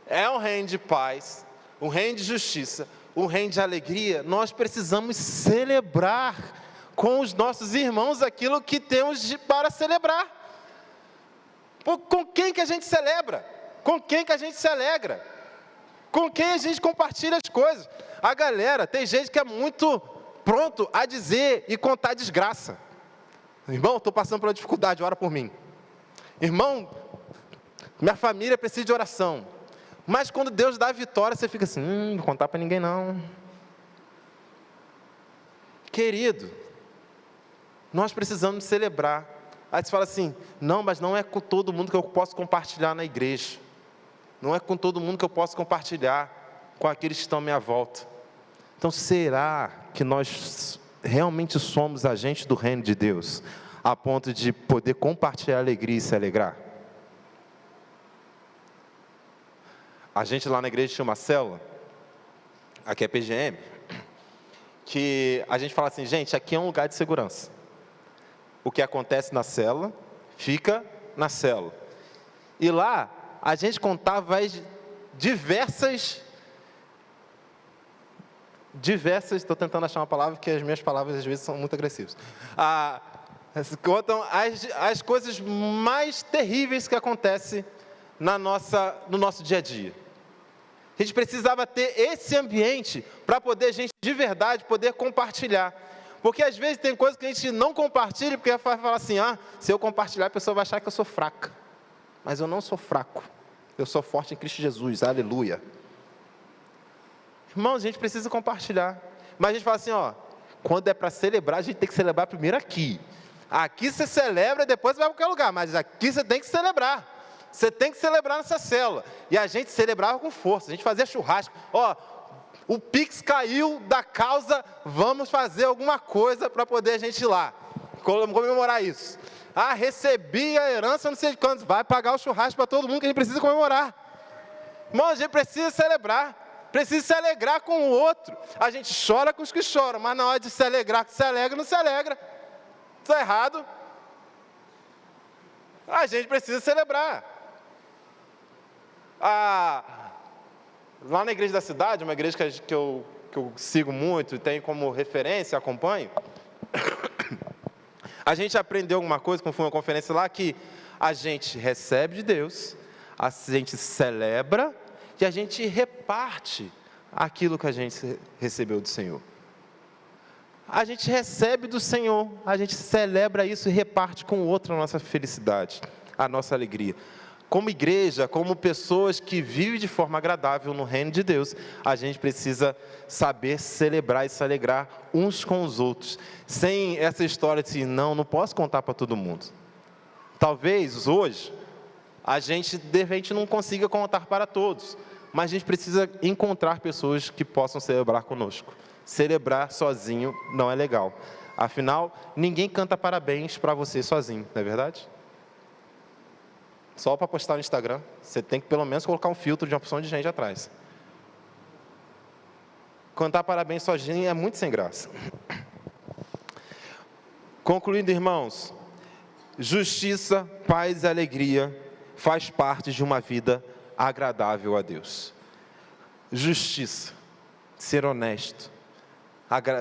é um reino de paz, um reino de justiça, um reino de alegria, nós precisamos celebrar com os nossos irmãos aquilo que temos para celebrar. Com quem que a gente celebra? Com quem que a gente se alegra? Com quem a gente compartilha as coisas? A galera, tem gente que é muito pronto a dizer e contar desgraça. Irmão, estou passando por uma dificuldade, ora por mim. Irmão, minha família precisa de oração. Mas quando Deus dá a vitória, você fica assim, não vou contar para ninguém não. Querido, nós precisamos celebrar. Aí você fala assim, não, mas não é com todo mundo que eu posso compartilhar na igreja. Não é com todo mundo que eu posso compartilhar com aqueles que estão à minha volta. Então, será que nós realmente somos agentes do reino de Deus, a ponto de poder compartilhar a alegria e se alegrar? A gente lá na igreja tinha uma célula, aqui é PGM, que a gente fala assim, gente, aqui é um lugar de segurança. O que acontece na célula, fica na célula. E lá, a gente contava diversas, estou tentando achar uma palavra, porque as minhas palavras às vezes são muito agressivas. Contam as coisas mais terríveis que acontecem no nosso dia a dia. A gente precisava ter esse ambiente para poder, a gente de verdade, poder compartilhar. Porque às vezes tem coisas que a gente não compartilha, porque vai falar assim, se eu compartilhar, a pessoa vai achar que eu sou fraca. Mas eu não sou fraco. Eu sou forte em Cristo Jesus, aleluia. Irmãos, a gente precisa compartilhar. Mas a gente fala assim, quando é para celebrar, a gente tem que celebrar primeiro aqui. Aqui você celebra, depois você vai para qualquer lugar, mas aqui você tem que celebrar. Você tem que celebrar nessa célula. E a gente celebrava com força, a gente fazia churrasco. O Pix caiu da causa, vamos fazer alguma coisa para poder a gente ir lá, comemorar isso. Recebi a herança, não sei de quantos, vai pagar o churrasco para todo mundo que a gente precisa comemorar. Irmão, a gente precisa celebrar, precisa se alegrar com o outro. A gente chora com os que choram, mas na hora de se alegrar, que se alegra, não se alegra. Está errado. A gente precisa celebrar. Lá na igreja da cidade, uma igreja que eu sigo muito e tenho como referência, acompanho, a gente aprendeu alguma coisa, como foi uma conferência lá, que a gente recebe de Deus, a gente celebra e a gente reparte aquilo que a gente recebeu do Senhor. A gente recebe do Senhor, a gente celebra isso e reparte com o outro a nossa felicidade, a nossa alegria. Como igreja, como pessoas que vivem de forma agradável no reino de Deus, a gente precisa saber celebrar e se alegrar uns com os outros, sem essa história de não posso contar para todo mundo. Talvez hoje a gente de repente não consiga contar para todos, mas a gente precisa encontrar pessoas que possam celebrar conosco. Celebrar sozinho não é legal. Afinal, ninguém canta parabéns para você sozinho, não é verdade? Só para postar no Instagram, você tem que pelo menos colocar um filtro de uma opção de gente atrás. Cantar parabéns sozinho é muito sem graça. Concluindo, irmãos, justiça, paz e alegria faz parte de uma vida agradável a Deus. Justiça, ser honesto,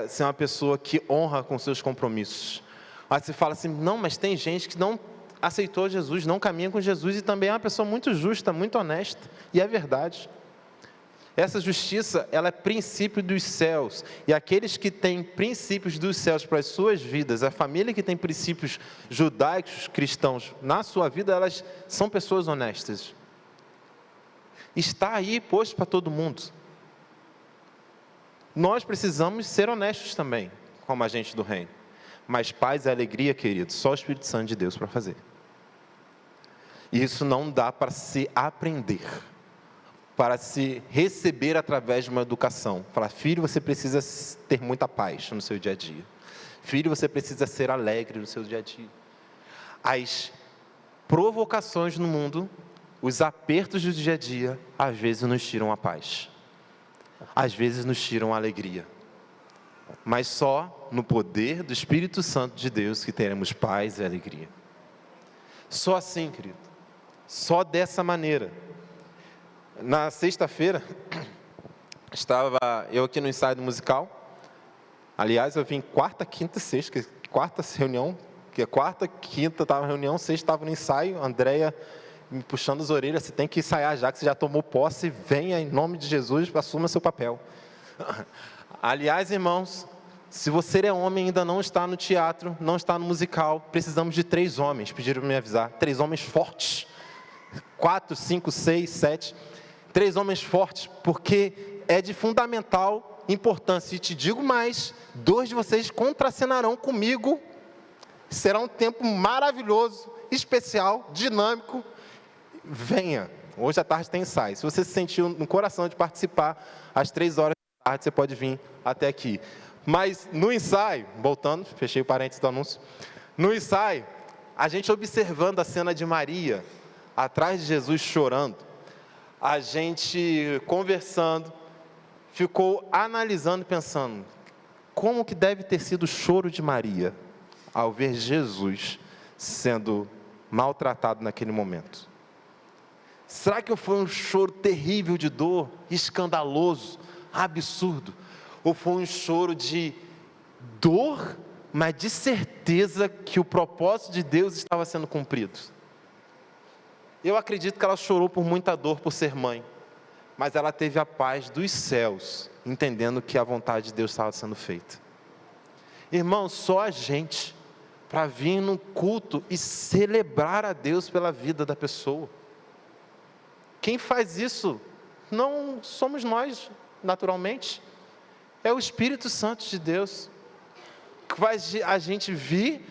ser uma pessoa que honra com seus compromissos. Aí você fala assim, não, mas tem gente que não aceitou Jesus, não caminha com Jesus e também é uma pessoa muito justa, muito honesta, e é verdade. Essa justiça, ela é princípio dos céus, e aqueles que têm princípios dos céus para as suas vidas, a família que tem princípios judaicos, cristãos na sua vida, elas são pessoas honestas. Está aí posto para todo mundo. Nós precisamos ser honestos também, como agentes do reino. Mas paz e alegria, querido, só o Espírito Santo de Deus para fazer. E isso não dá para se aprender, para se receber através de uma educação. Falar, filho, você precisa ter muita paz no seu dia a dia. Filho, você precisa ser alegre no seu dia a dia. As provocações no mundo, os apertos do dia a dia, às vezes nos tiram a paz. Às vezes nos tiram a alegria. Mas só no poder do Espírito Santo de Deus que teremos paz e alegria. Só assim, querido. Só dessa maneira. Na sexta-feira, estava eu aqui no ensaio do musical. Aliás, eu vim quarta, quinta, sexta. Quarta reunião, que é quarta, quinta estava na reunião, sexta estava no ensaio. Andréia me puxando as orelhas, você tem que ensaiar já, que você já tomou posse, venha em nome de Jesus, assuma seu papel. Aliás, irmãos, se você é homem e ainda não está no teatro, não está no musical, precisamos de 3 homens, pediram para me avisar, 3 homens fortes, 4, 5, 6, 7, 3 homens fortes, porque é de fundamental importância, e te digo mais, 2 de vocês contracenarão comigo, será um tempo maravilhoso, especial, dinâmico. Venha, hoje à tarde tem ensaio. Se você se sentiu no coração de participar, às 3 horas da tarde você pode vir até aqui. Mas no ensaio, voltando, fechei o parênteses do anúncio. No ensaio, a gente observando a cena de Maria, atrás de Jesus chorando, a gente conversando, ficou analisando e pensando, como que deve ter sido o choro de Maria, ao ver Jesus sendo maltratado naquele momento. Será que foi um choro terrível de dor, escandaloso, absurdo? Ou foi um choro de dor, mas de certeza que o propósito de Deus estava sendo cumprido? Eu acredito que ela chorou por muita dor por ser mãe, mas ela teve a paz dos céus, entendendo que a vontade de Deus estava sendo feita. Irmão, só a gente, para vir no culto e celebrar a Deus pela vida da pessoa. Quem faz isso não somos nós, naturalmente. É o Espírito Santo de Deus, que faz a gente vir,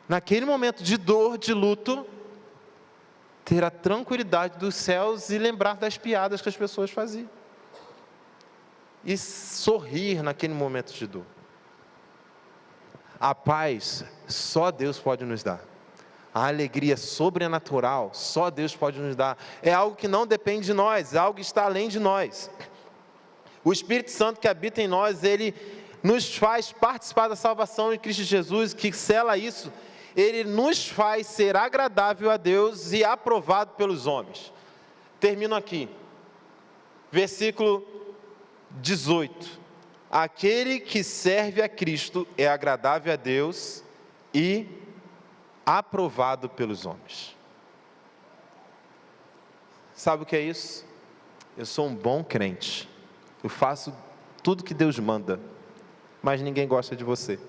naquele momento de dor, de luto, ter a tranquilidade dos céus e lembrar das piadas que as pessoas faziam. E sorrir naquele momento de dor. A paz, só Deus pode nos dar. A alegria sobrenatural, só Deus pode nos dar. É algo que não depende de nós, é algo que está além de nós. O Espírito Santo que habita em nós, ele nos faz participar da salvação em Cristo Jesus, que sela isso, Ele nos faz ser agradável a Deus e aprovado pelos homens. Termino aqui, versículo 18. Aquele que serve a Cristo é agradável a Deus e aprovado pelos homens. Sabe o que é isso? Eu sou um bom crente, eu faço tudo que Deus manda, mas ninguém gosta de você.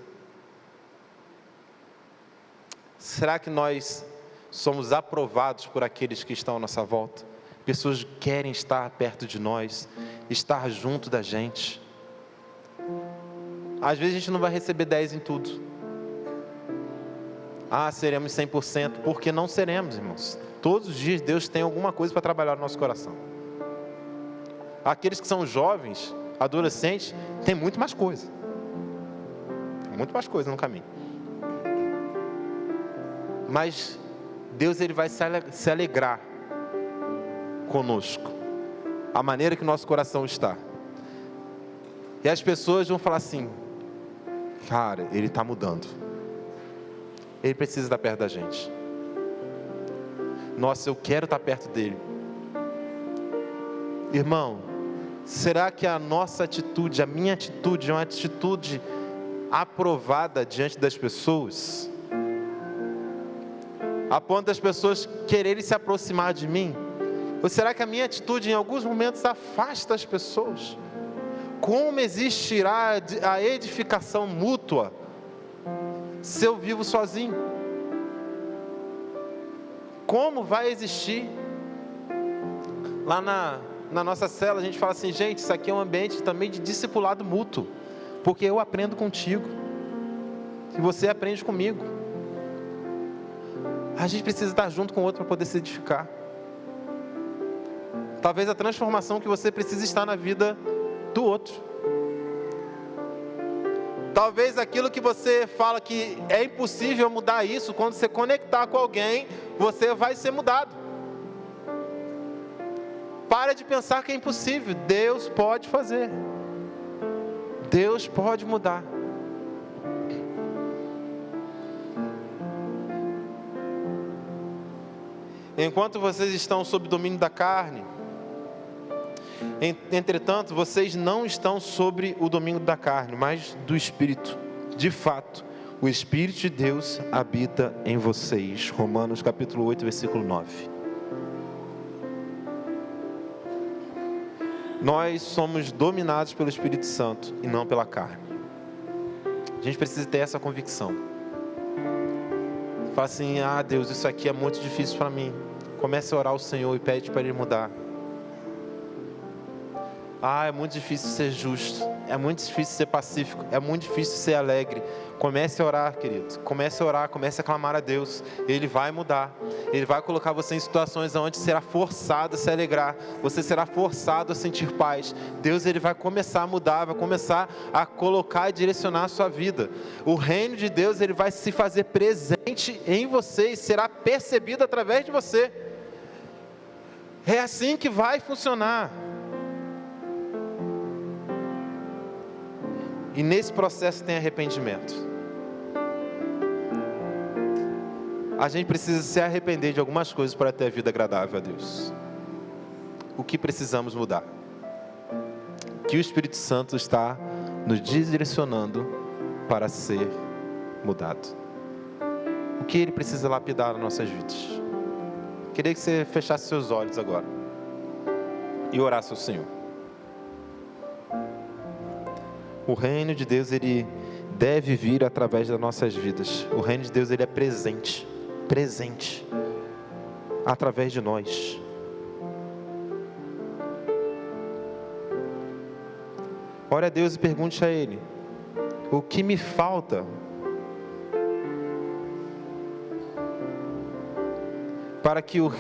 Será que nós somos aprovados por aqueles que estão à nossa volta? Pessoas que querem estar perto de nós, estar junto da gente. Às vezes a gente não vai receber 10 em tudo. Seremos 100%, porque não seremos, irmãos. Todos os dias Deus tem alguma coisa para trabalhar no nosso coração. Aqueles que são jovens, adolescentes, tem muito mais coisa. Tem muito mais coisa no caminho. Mas Deus, Ele vai se alegrar conosco, a maneira que o nosso coração está. E as pessoas vão falar assim: cara, ele está mudando, ele precisa estar perto da gente. Nossa, eu quero estar perto dele. Irmão, será que a nossa atitude, a minha atitude, é uma atitude aprovada diante das pessoas, a ponto das pessoas quererem se aproximar de mim? Ou será que a minha atitude em alguns momentos afasta as pessoas? Como existirá a edificação mútua se eu vivo sozinho? Como vai existir? Lá na nossa cela a gente fala assim: gente, isso aqui é um ambiente também de discipulado mútuo, porque eu aprendo contigo e você aprende comigo. A gente precisa estar junto com o outro para poder se edificar. Talvez a transformação que você precisa estar na vida do outro. Talvez aquilo que você fala que é impossível mudar isso, quando você conectar com alguém, você vai ser mudado. Para de pensar que é impossível. Deus pode fazer. Deus pode mudar. Enquanto vocês estão sob o domínio da carne, entretanto, vocês não estão sobre o domínio da carne, mas do Espírito. De fato, o Espírito de Deus habita em vocês. Romanos capítulo 8, versículo 9. Nós somos dominados pelo Espírito Santo e não pela carne. A gente precisa ter essa convicção. Fala assim: Deus, isso aqui é muito difícil para mim. Comece a orar ao Senhor e pede para Ele mudar. É muito difícil ser justo, é muito difícil ser pacífico, é muito difícil ser alegre. Comece a orar, querido, comece a orar, comece a clamar a Deus. Ele vai mudar, Ele vai colocar você em situações onde será forçado a se alegrar, você será forçado a sentir paz. Deus, Ele vai começar a mudar, vai começar a colocar e direcionar a sua vida. O reino de Deus, Ele vai se fazer presente em você e será percebido através de você. É assim que vai funcionar. E nesse processo tem arrependimento. A gente precisa se arrepender de algumas coisas para ter a vida agradável a Deus. O que precisamos mudar? Que o Espírito Santo está nos direcionando para ser mudado. O que Ele precisa lapidar nas nossas vidas? Queria que você fechasse seus olhos agora e orasse ao Senhor. O reino de Deus, Ele deve vir através das nossas vidas. O reino de Deus, Ele é presente através de nós. Ore a Deus e pergunte a Ele: o que me falta para que o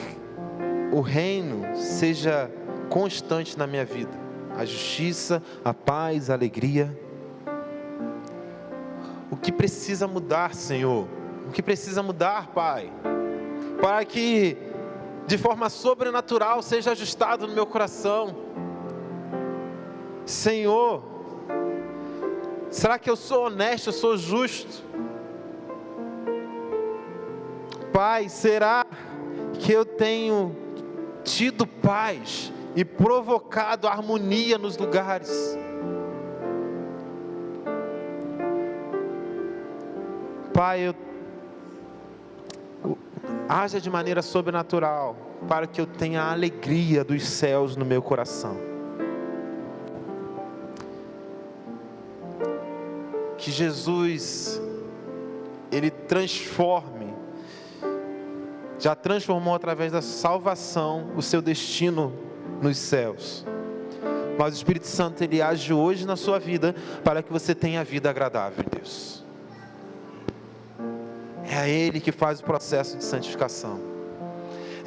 reino seja constante na minha vida? A justiça, a paz, a alegria. O que precisa mudar, Senhor? O que precisa mudar, Pai? Para que de forma sobrenatural seja ajustado no meu coração. Senhor, Será que eu sou honesto, eu sou justo? Pai, será que eu tenho tido paz e provocado harmonia nos lugares? Pai, haja de maneira sobrenatural para que eu tenha a alegria dos céus no meu coração. Que Jesus, Ele transforme, já transformou através da salvação o seu destino nos céus. Mas o Espírito Santo, Ele age hoje na sua vida para que você tenha vida agradável, Deus. É Ele que faz o processo de santificação.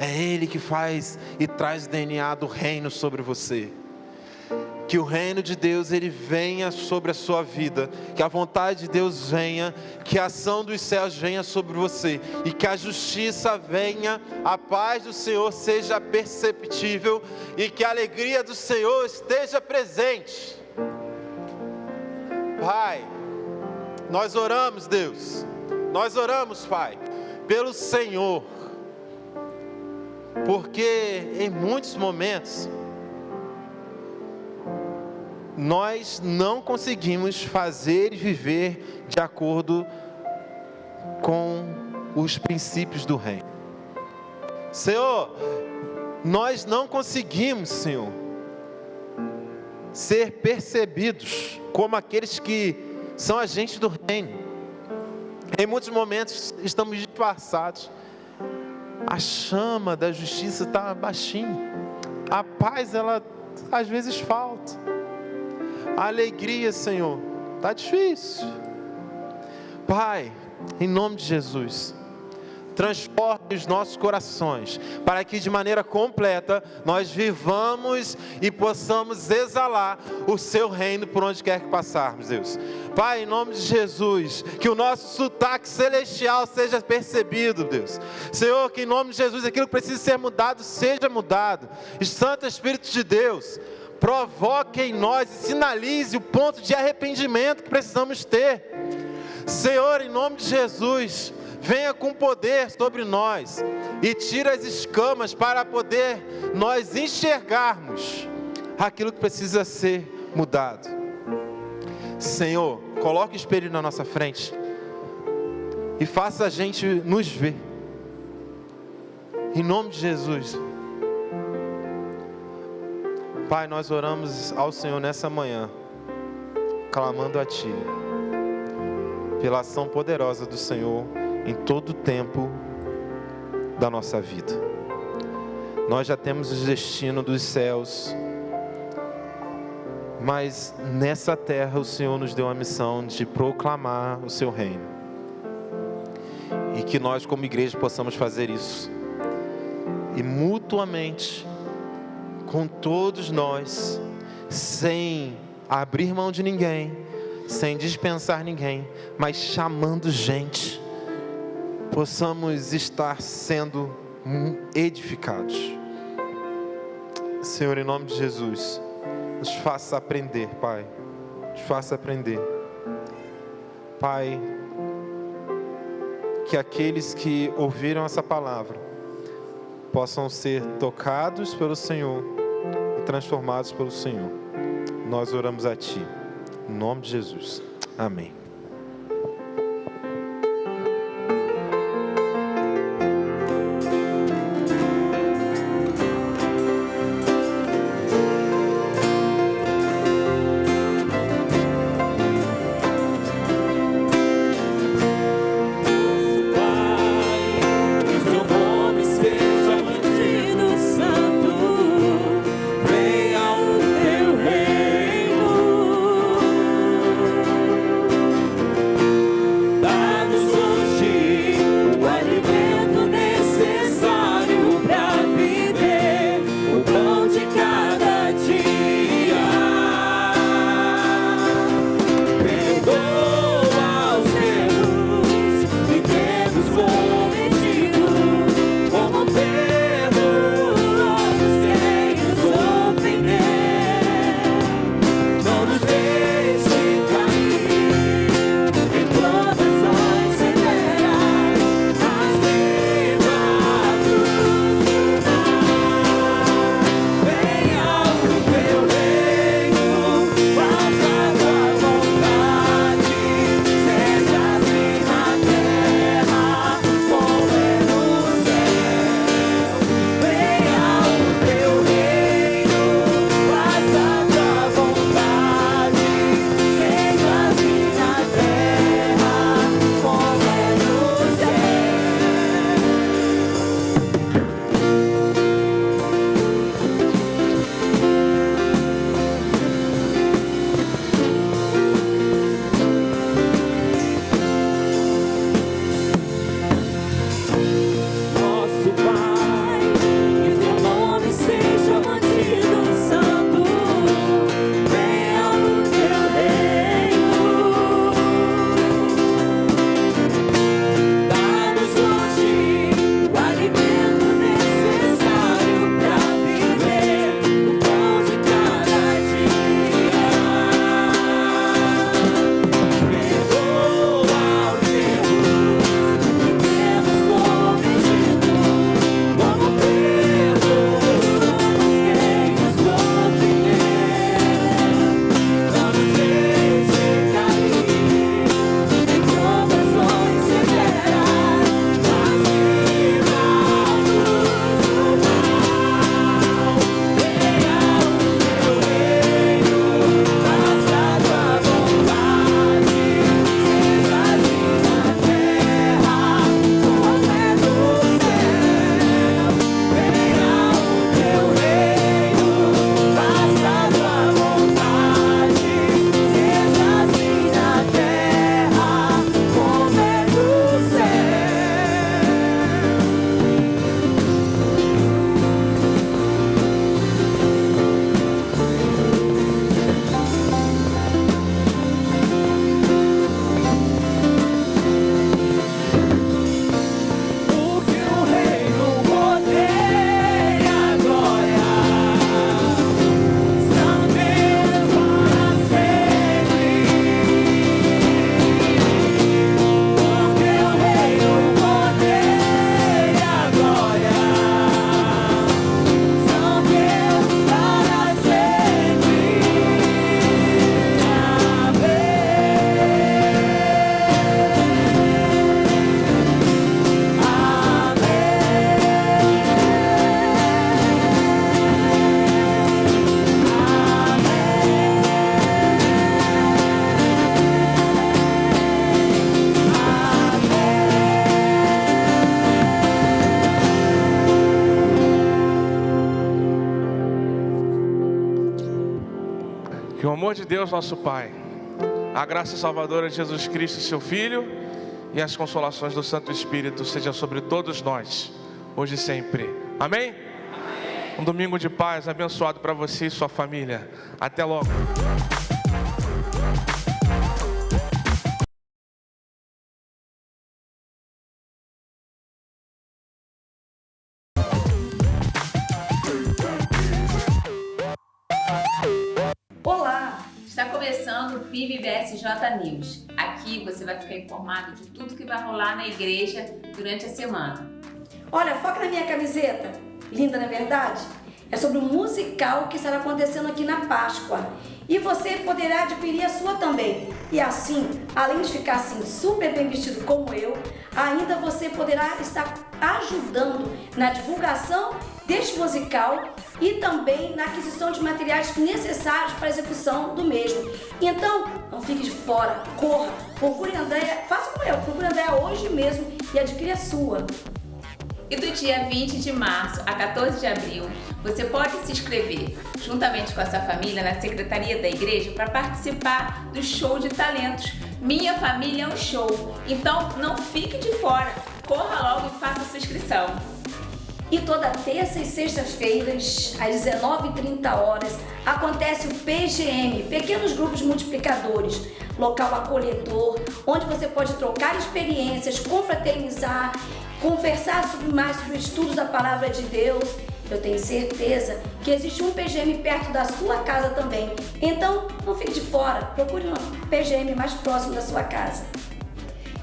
É Ele que faz e traz o DNA do reino sobre você. Que o reino de Deus, Ele venha sobre a sua vida. Que a vontade de Deus venha. Que a ação dos céus venha sobre você. E que a justiça venha. A paz do Senhor seja perceptível. E que a alegria do Senhor esteja presente. Pai, nós oramos, Deus. Nós oramos, Pai, pelo Senhor. Porque em muitos momentos nós não conseguimos fazer e viver de acordo com os princípios do reino. Senhor, nós não conseguimos, Senhor, ser percebidos como aqueles que são agentes do reino. Em muitos momentos estamos disfarçados. A chama da justiça está baixinha. A paz, ela às vezes falta. A alegria, Senhor, está difícil. Pai, em nome de Jesus, transforme os nossos corações, para que de maneira completa nós vivamos e possamos exalar o Seu reino por onde quer que passarmos, Deus. Pai, em nome de Jesus, que o nosso sotaque celestial seja percebido, Deus. Senhor, que em nome de Jesus aquilo que precisa ser mudado, seja mudado. E Santo Espírito de Deus, provoque em nós e sinalize o ponto de arrependimento que precisamos ter. Senhor, em nome de Jesus, venha com poder sobre nós e tira as escamas para poder nós enxergarmos aquilo que precisa ser mudado. Senhor, coloque o espelho na nossa frente e faça a gente nos ver. Em nome de Jesus. Pai, nós oramos ao Senhor nessa manhã, clamando a Ti, pela ação poderosa do Senhor em todo o tempo da nossa vida. Nós já temos o destino dos céus, mas nessa terra o Senhor nos deu a missão de proclamar o Seu reino. E que nós como igreja possamos fazer isso. E mutuamente, com todos nós, sem abrir mão de ninguém, sem dispensar ninguém, mas chamando gente, possamos estar sendo edificados. Senhor, em nome de Jesus, nos faça aprender, Pai. Nos faça aprender. Pai, que aqueles que ouviram essa palavra possam ser tocados pelo Senhor e transformados pelo Senhor. Nós oramos a Ti, em nome de Jesus. Amém. Venha o Teu reino. de Deus, nosso Pai, a graça salvadora de Jesus Cristo, seu Filho, e as consolações do Santo Espírito seja sobre todos nós, hoje e sempre. Amém? Um domingo de paz abençoado para você e sua família. Até logo. Olá! Está começando o PIB-BSJ News. Aqui você vai ficar informado de tudo que vai rolar na igreja durante a semana. Olha, foca na minha camiseta. Linda, não é verdade? É sobre um musical que estará acontecendo aqui na Páscoa. E você poderá adquirir a sua também. E assim, além de ficar assim super bem vestido como eu, ainda você poderá estar ajudando na divulgação deste musical e também na aquisição de materiais necessários para a execução do mesmo. Então, não fique de fora, corra, procure a Andréia, faça como eu, procure a Andréia hoje mesmo e adquire a sua. E do dia 20 de março a 14 de abril, você pode se inscrever, juntamente com a sua família, na Secretaria da Igreja para participar do show de talentos Minha Família é um Show. Então, não fique de fora, corra logo e faça a sua inscrição. E toda terça e sexta-feiras, às 19h30, acontece o PGM, Pequenos Grupos Multiplicadores, local acolhedor, onde você pode trocar experiências, confraternizar, conversar mais sobre estudos da Palavra de Deus. Eu tenho certeza que existe um PGM perto da sua casa também. Então, não fique de fora, procure um PGM mais próximo da sua casa.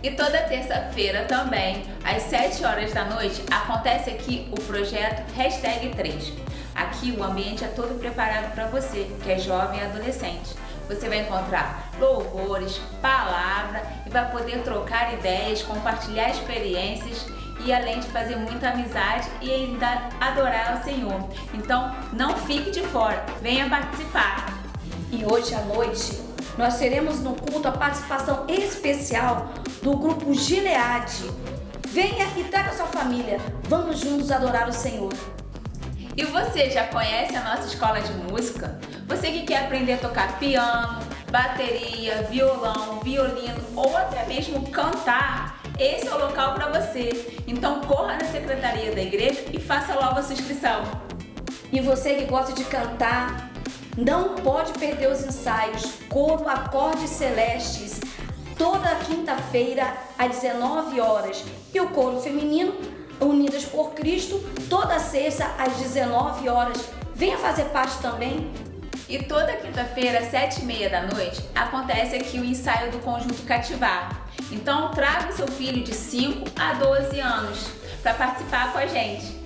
E toda terça-feira também, às 7 horas da noite, acontece aqui o projeto #3. Aqui o ambiente é todo preparado para você, que é jovem e adolescente. Você vai encontrar louvores, palavra e vai poder trocar ideias, compartilhar experiências e além de fazer muita amizade e ainda adorar ao Senhor. Então, não fique de fora, venha participar. E hoje à noite, nós teremos no culto a participação especial do grupo Gileade. Venha e traga sua família. Vamos juntos adorar o Senhor. E você já conhece a nossa escola de música? Você que quer aprender a tocar piano, bateria, violão, violino ou até mesmo cantar, esse é o local para você. Então corra na secretaria da igreja e faça logo a sua inscrição. E você que gosta de cantar, não pode perder os ensaios Coro Acordes Celestes, toda quinta-feira às 19h. E o coro feminino, Unidas por Cristo, toda sexta às 19h. Venha fazer parte também. E toda quinta-feira, às 7h30 da noite, acontece aqui o ensaio do Conjunto Cativar. Então traga o seu filho de 5 a 12 anos para participar com a gente.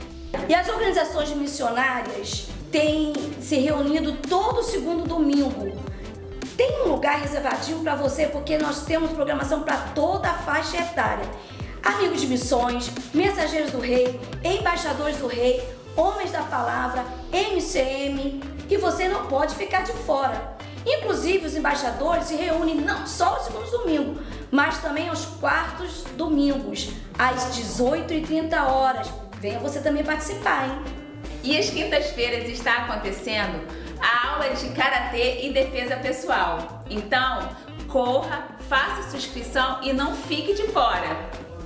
E as organizações missionárias têm se reunido todo segundo domingo. Tem um lugar reservadinho para você, porque nós temos programação para toda a faixa etária. Amigos de missões, mensageiros do rei, embaixadores do rei, homens da palavra, MCM, e você não pode ficar de fora. Inclusive, os embaixadores se reúnem não só aos segundos domingos, mas também aos quartos domingos, às 18h30. Venha você também participar, hein? E às quintas-feiras está acontecendo a aula de Karatê e Defesa Pessoal. Então, corra, faça sua inscrição e não fique de fora.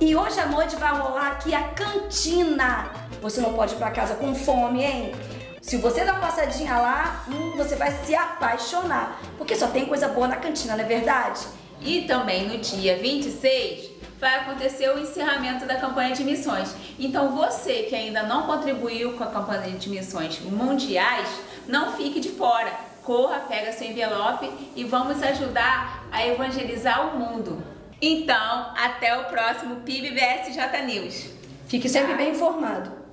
E hoje à noite vai rolar aqui a cantina. Você não pode ir para casa com fome, hein? Se você dar uma passadinha lá, você vai se apaixonar, porque só tem coisa boa na cantina, não é verdade? E também no dia 26 vai acontecer o encerramento da campanha de missões. Então você que ainda não contribuiu com a campanha de missões mundiais, não fique de fora. Corra, pega seu envelope e vamos ajudar a evangelizar o mundo. Então, até o próximo PIB-BSJ News. Fique sempre bem informado.